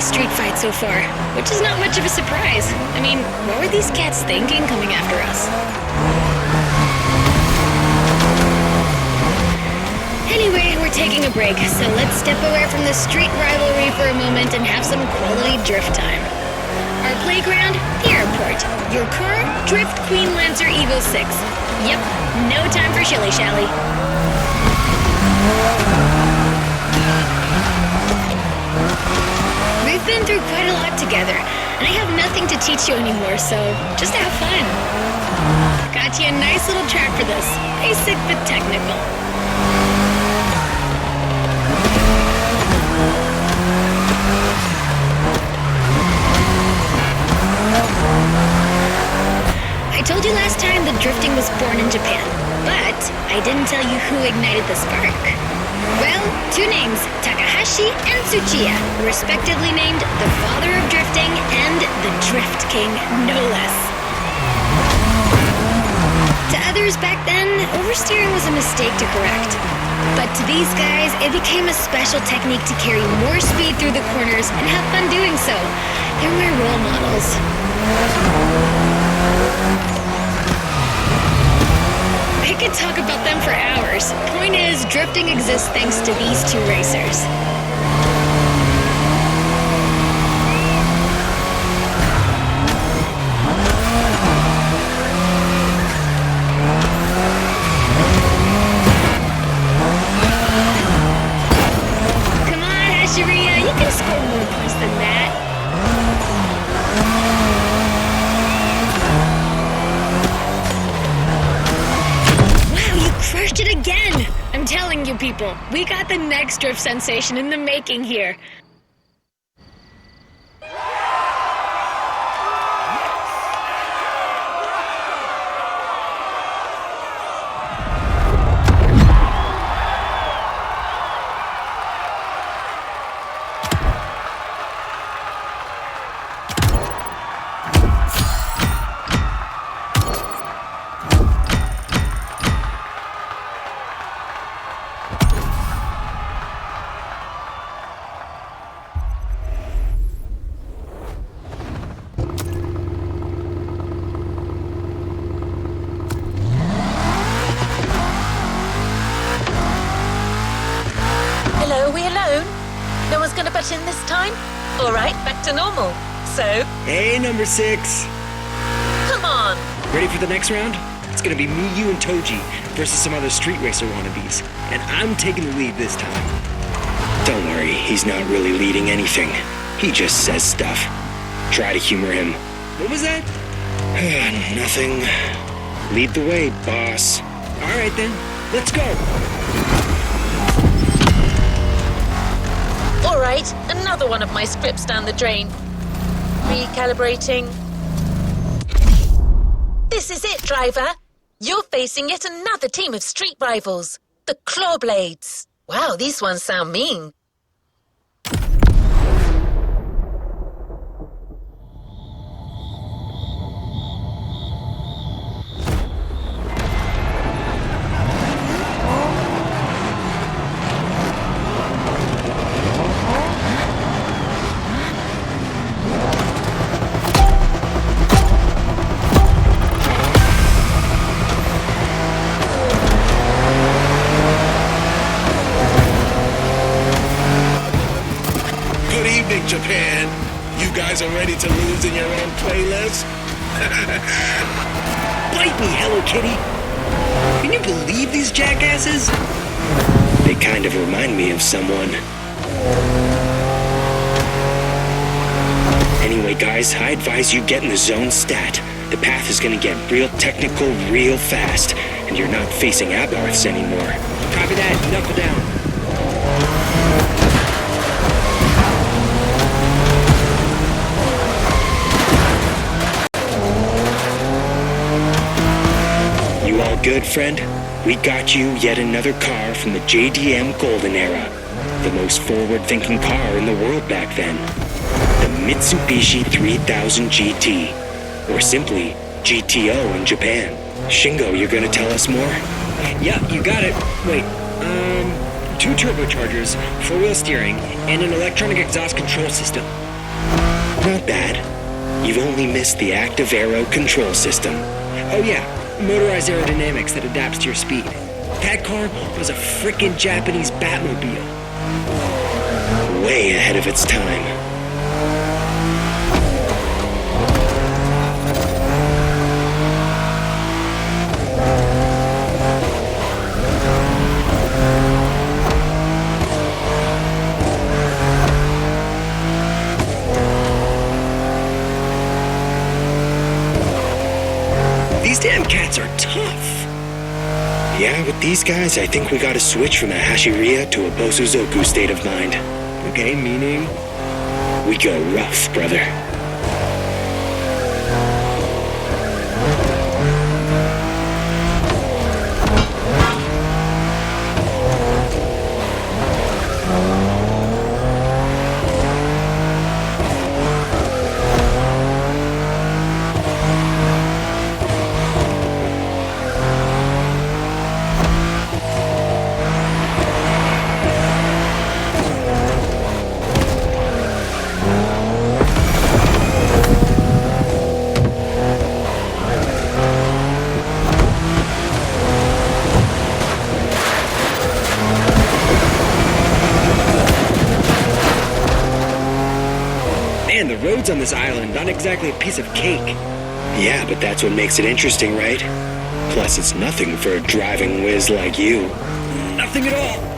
street fight so far, which is not much of a surprise. I mean, what were these cats thinking coming after us? Anyway, we're taking a break, so let's step away from the street rivalry for a moment and have some quality drift time. Our playground, the airport. Your car, Drift Queen Lancer Eagle 6. Yep, no time for shilly-shally. We've been through quite a lot together, and I have nothing to teach you anymore, so just have fun. Got you a nice little track for this. Basic but technical. I told you last time that drifting was born in Japan, but I didn't tell you who ignited the spark. Well, two names, Takahashi and Tsuchiya, respectively named the father of drifting and the Drift King, no less. To others back then, oversteering was a mistake to correct. But to these guys, it became a special technique to carry more speed through the corners and have fun doing so. They're my role models. I could talk about them for hours. Point is, drifting exists thanks to these two racers. Come on, Asheria, you can score more points than that. Crushed it again! I'm telling you people, we got the next drift sensation in the making here. In this time? Alright, back to normal. So? Hey, number 6. Come on! Ready for the next round? It's gonna be me, you, and Toji versus some other street racer wannabes. And I'm taking the lead this time. Don't worry, he's not really leading anything. He just says stuff. Try to humor him. What was that? Nothing. Lead the way, boss. Alright then, let's go! Alright, another one of my scripts down the drain. Recalibrating. This is it, driver. You're facing yet another team of street rivals. The Clawblades. Wow, these ones sound mean. Japan, you guys are ready to lose in your own playlist? Bite me, Hello Kitty! Can you believe these jackasses? They kind of remind me of someone. Anyway, guys, I advise you get in the zone stat. The path is gonna get real technical real fast, and you're not facing Abarths anymore. Copy that, knuckle down. Good, friend? We got you yet another car from the JDM Golden Era. The most forward-thinking car in the world back then. The Mitsubishi 3000 GT. Or simply, GTO in Japan. Shingo, you're gonna tell us more? Yeah, you got it. Wait, 2 turbochargers, 4-wheel steering, and an electronic exhaust control system. Not bad. You've only missed the active aero control system. Oh yeah, motorized aerodynamics that adapts to your speed. That car was a frickin' Japanese Batmobile. Way ahead of its time. These damn cats are tough. Yeah, with these guys, I think we gotta switch from a Hashiriya to a Bosuzoku state of mind. Okay, meaning? We go rough, brother. The roads on this island, not exactly a piece of cake. Yeah, but that's what makes it interesting, right? Plus, it's nothing for a driving whiz like you. Nothing at all.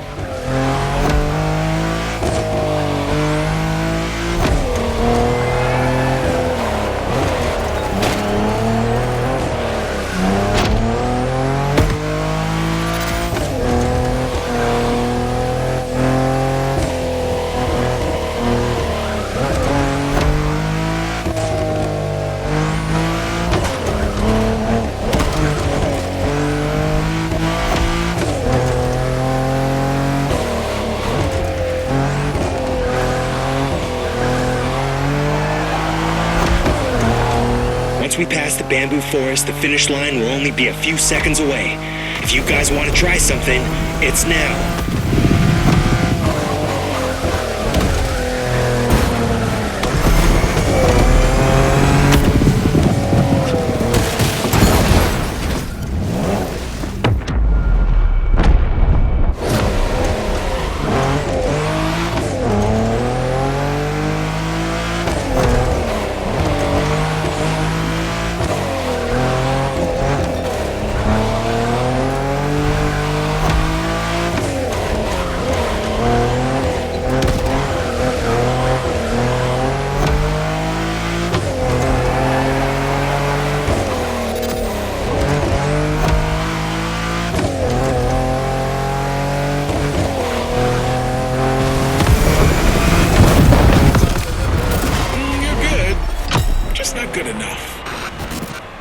Once we pass the bamboo forest, the finish line will only be a few seconds away. If you guys want to try something, it's now.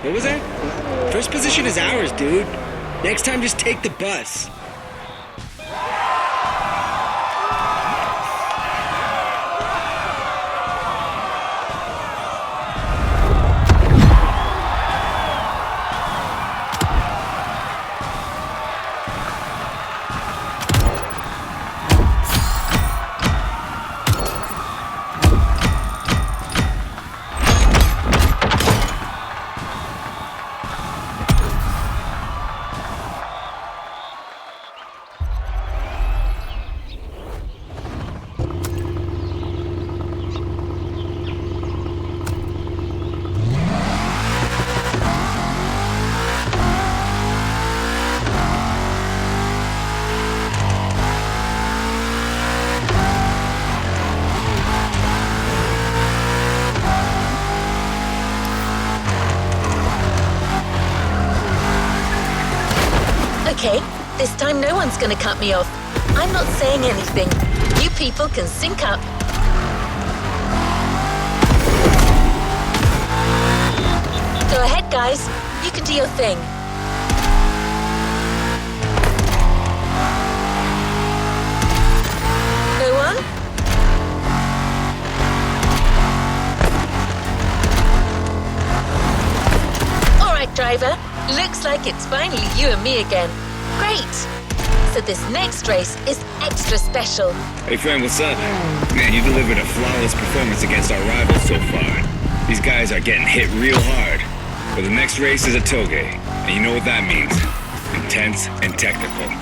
What was that? First position is ours, dude. Next time, just take the bus. Okay, this time no one's gonna cut me off. I'm not saying anything. You people can sync up. Go ahead, guys. You can do your thing. No one? All right, driver. Looks like it's finally you and me again. Great. So this next race is extra special. Hey friend, what's up? Man, you delivered a flawless performance against our rivals so far. These guys are getting hit real hard. But the next race is a toge, and you know what that means. Intense and technical.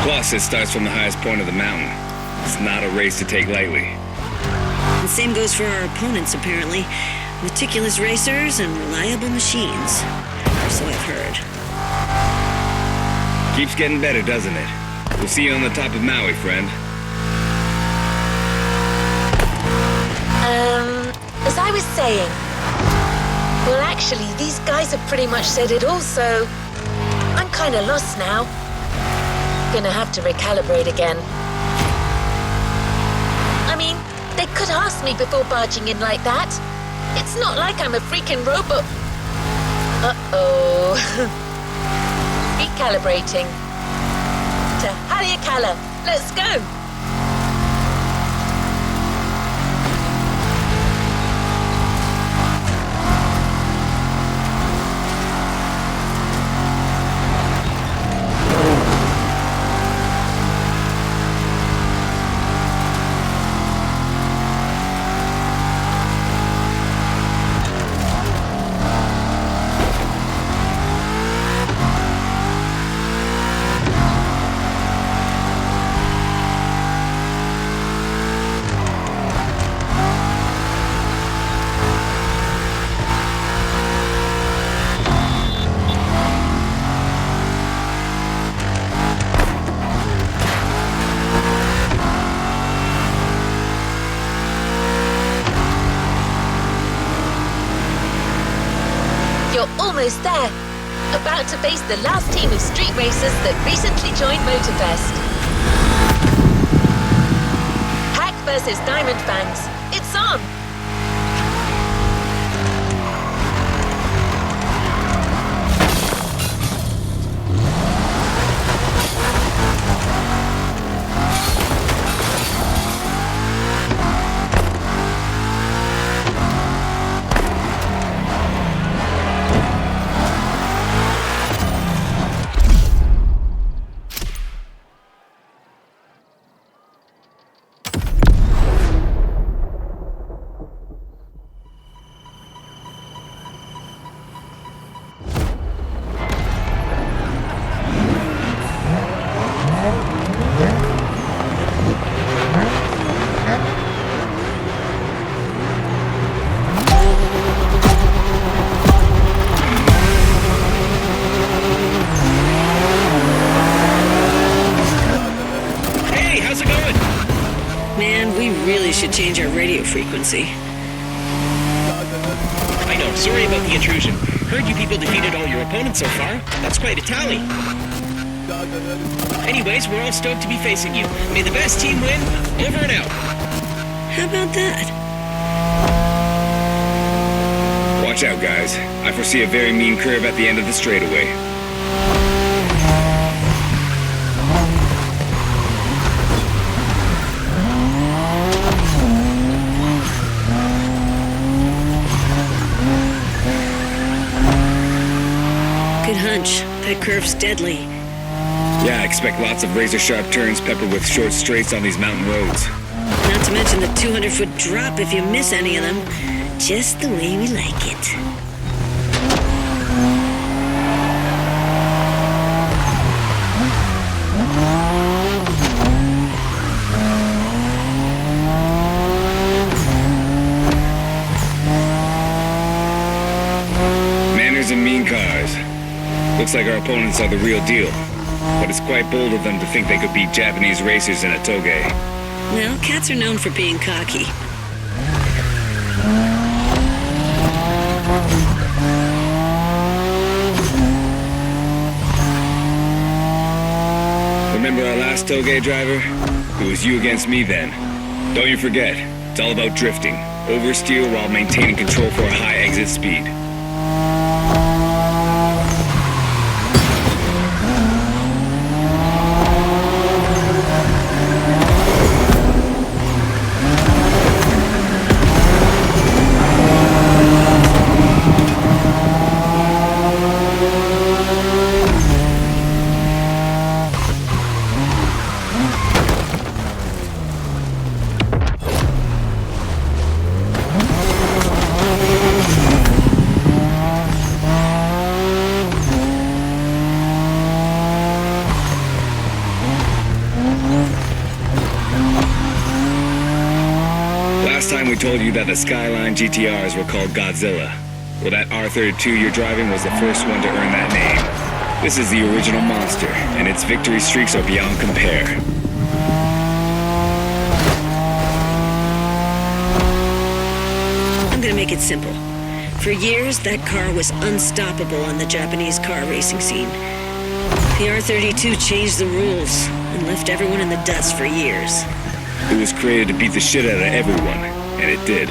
Plus, it starts from the highest point of the mountain. It's not a race to take lightly. The same goes for our opponents, apparently. Meticulous racers and reliable machines. Or so I've heard. Keeps getting better, doesn't it? We'll see you on the top of Maui, friend. As I was saying... Well, actually, these guys have pretty much said it all, so... I'm kinda lost now. Gonna have to recalibrate again. I mean, they could ask me before barging in like that. It's not like I'm a freaking robot. Uh-oh. Recalibrating. To Haleakala. Let's go. Almost there. About to face the last team of street racers that recently joined MotorFest. Hack versus Diamond Fangs. It's on! Change our radio frequency. I know, sorry about the intrusion. Heard you people defeated all your opponents so far. That's quite a tally. Anyways, we're all stoked to be facing you. May the best team win. Over and out. How about that? Watch out, guys. I foresee a very mean curve at the end of the straightaway. That curve's deadly. Yeah, I expect lots of razor-sharp turns peppered with short straights on these mountain roads. Not to mention the 200-foot drop if you miss any of them. Just the way we like it. Manners and mean cars. Looks like our opponents are the real deal. But it's quite bold of them to think they could beat Japanese racers in a toge. Well, cats are known for being cocky. Remember our last tollgate driver? It was you against me then. Don't you forget, it's all about drifting. Oversteer while maintaining control for a high exit speed. We told you that the Skyline GTRs were called Godzilla. Well, that R32 you're driving was the first one to earn that name. This is the original monster, and its victory streaks are beyond compare. I'm gonna make it simple. For years, that car was unstoppable on the Japanese car racing scene. The R32 changed the rules and left everyone in the dust for years. It was created to beat the shit out of everyone. And it did.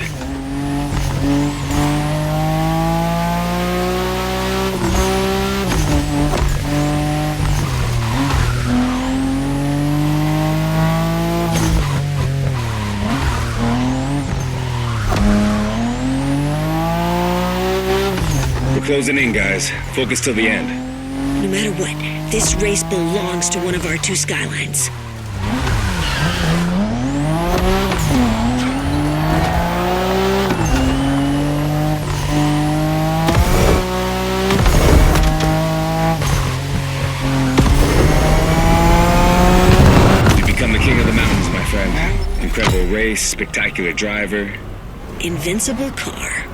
We're closing in, guys. Focus till the end. No matter what, this race belongs to one of our two Skylines. Incredible race, spectacular driver. Invincible car.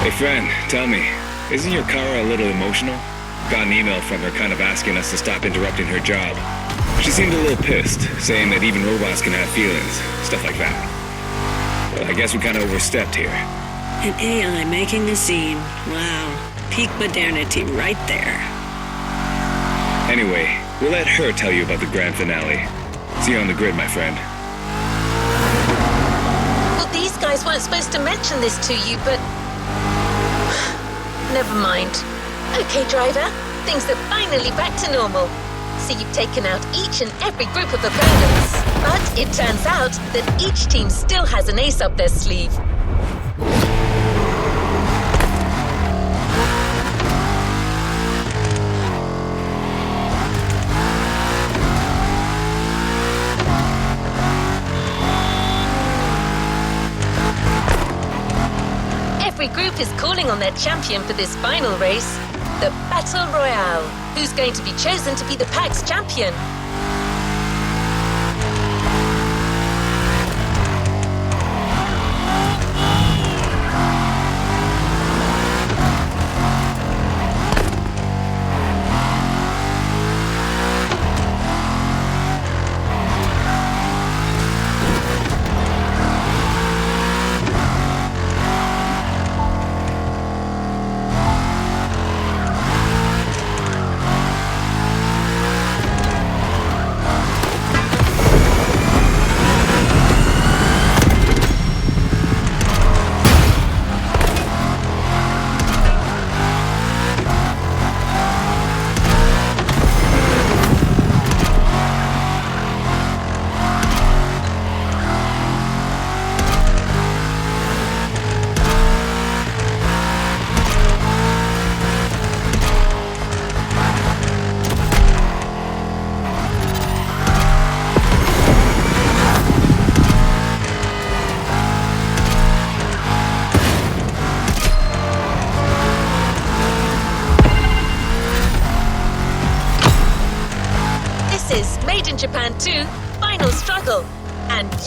Hey friend, tell me, isn't your Kara a little emotional? Got an email from her kind of asking us to stop interrupting her job. She seemed a little pissed, saying that even robots can have feelings, stuff like that. Well, I guess we kind of overstepped here. An AI making a scene. Wow. Peak modernity right there. Anyway, we'll let her tell you about the grand finale. See you on the grid, my friend. Well, these guys weren't supposed to mention this to you, but... Never mind. Okay, driver. Things are finally back to normal. So you've taken out each and every group of opponents. But it turns out that each team still has an ace up their sleeve. Every group is calling on their champion for this final race, the Battle Royale. Who's going to be chosen to be the PAX champion?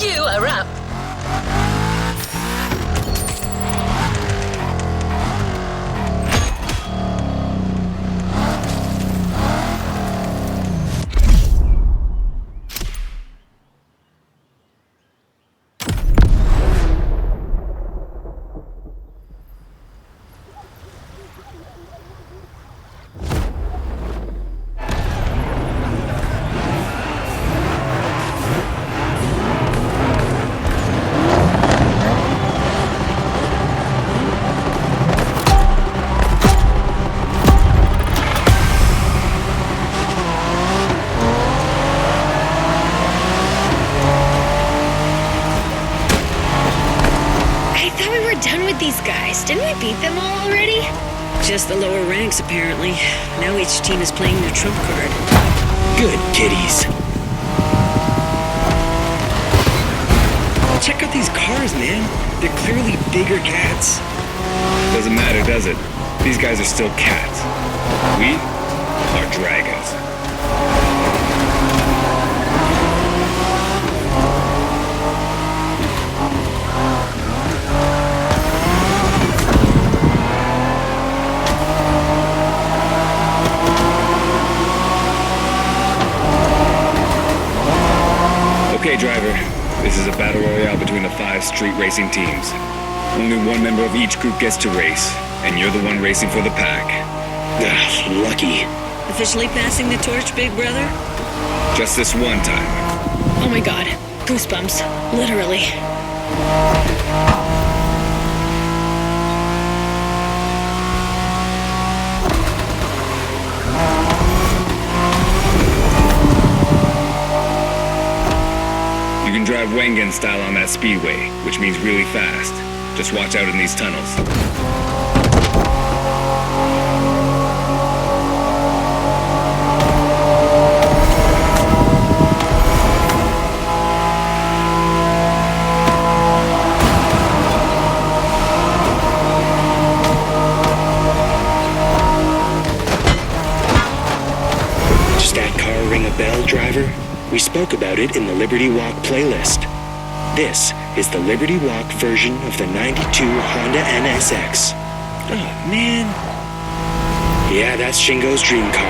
You are up. These guys, didn't we beat them all already? Just the lower ranks, apparently. Now each team is playing their trump card. Good kitties. Check out these cars, man. They're clearly bigger cats. Doesn't matter, does it? These guys are still cats. We are dragons. Okay, driver. This is a battle royale between the 5 street racing teams. Only one member of each group gets to race, and you're the one racing for the pack. Lucky. Officially passing the torch, big brother? Just this one time. Oh my god. Goosebumps. Literally. You can drive Wengen style on that speedway, which means really fast. Just watch out in these tunnels. Does that car ring a bell, driver? We spoke about it in the Liberty Walk playlist. This is the Liberty Walk version of the 92 Honda NSX. Oh, man. Yeah, that's Shingo's dream car.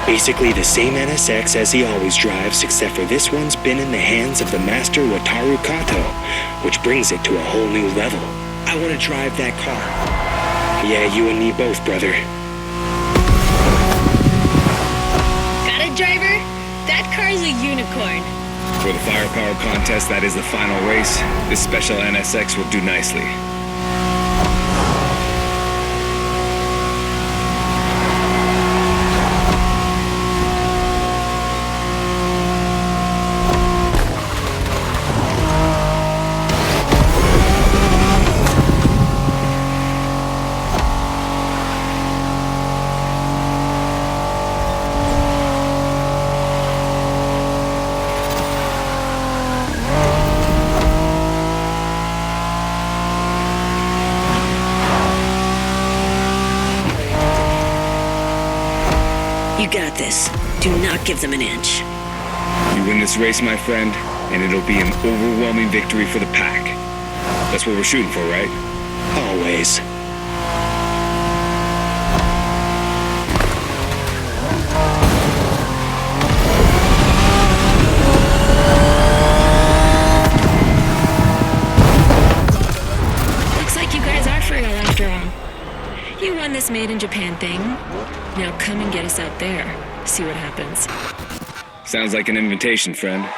Basically the same NSX as he always drives, except for this one's been in the hands of the master Wataru Kato, which brings it to a whole new level. I want to drive that car. Yeah, you and me both, brother. Got it, driver? That car's a unicorn. For the firepower contest that is the final race, this special NSX will do nicely. You got this. Do not give them an inch. You win this race, my friend, and it'll be an overwhelming victory for the pack. That's what we're shooting for, right? Always. Looks like you guys are for real after all. You won this Made in Japan thing. Now come and get us out there. See what happens. Sounds like an invitation, friend.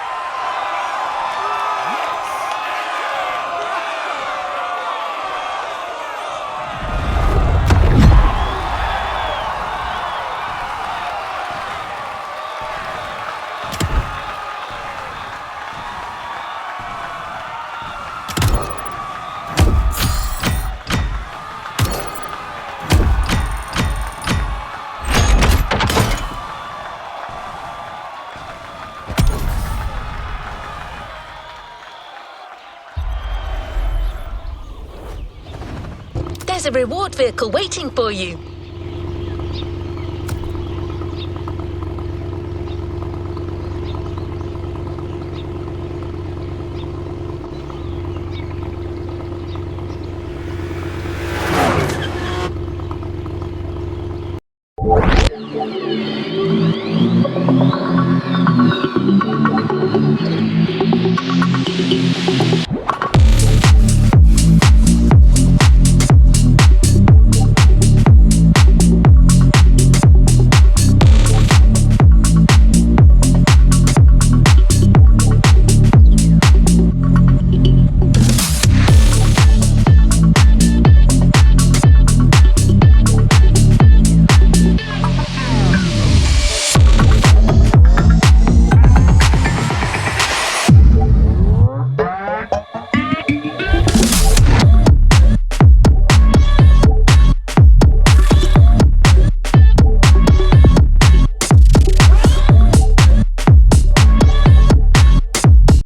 There's a reward vehicle waiting for you.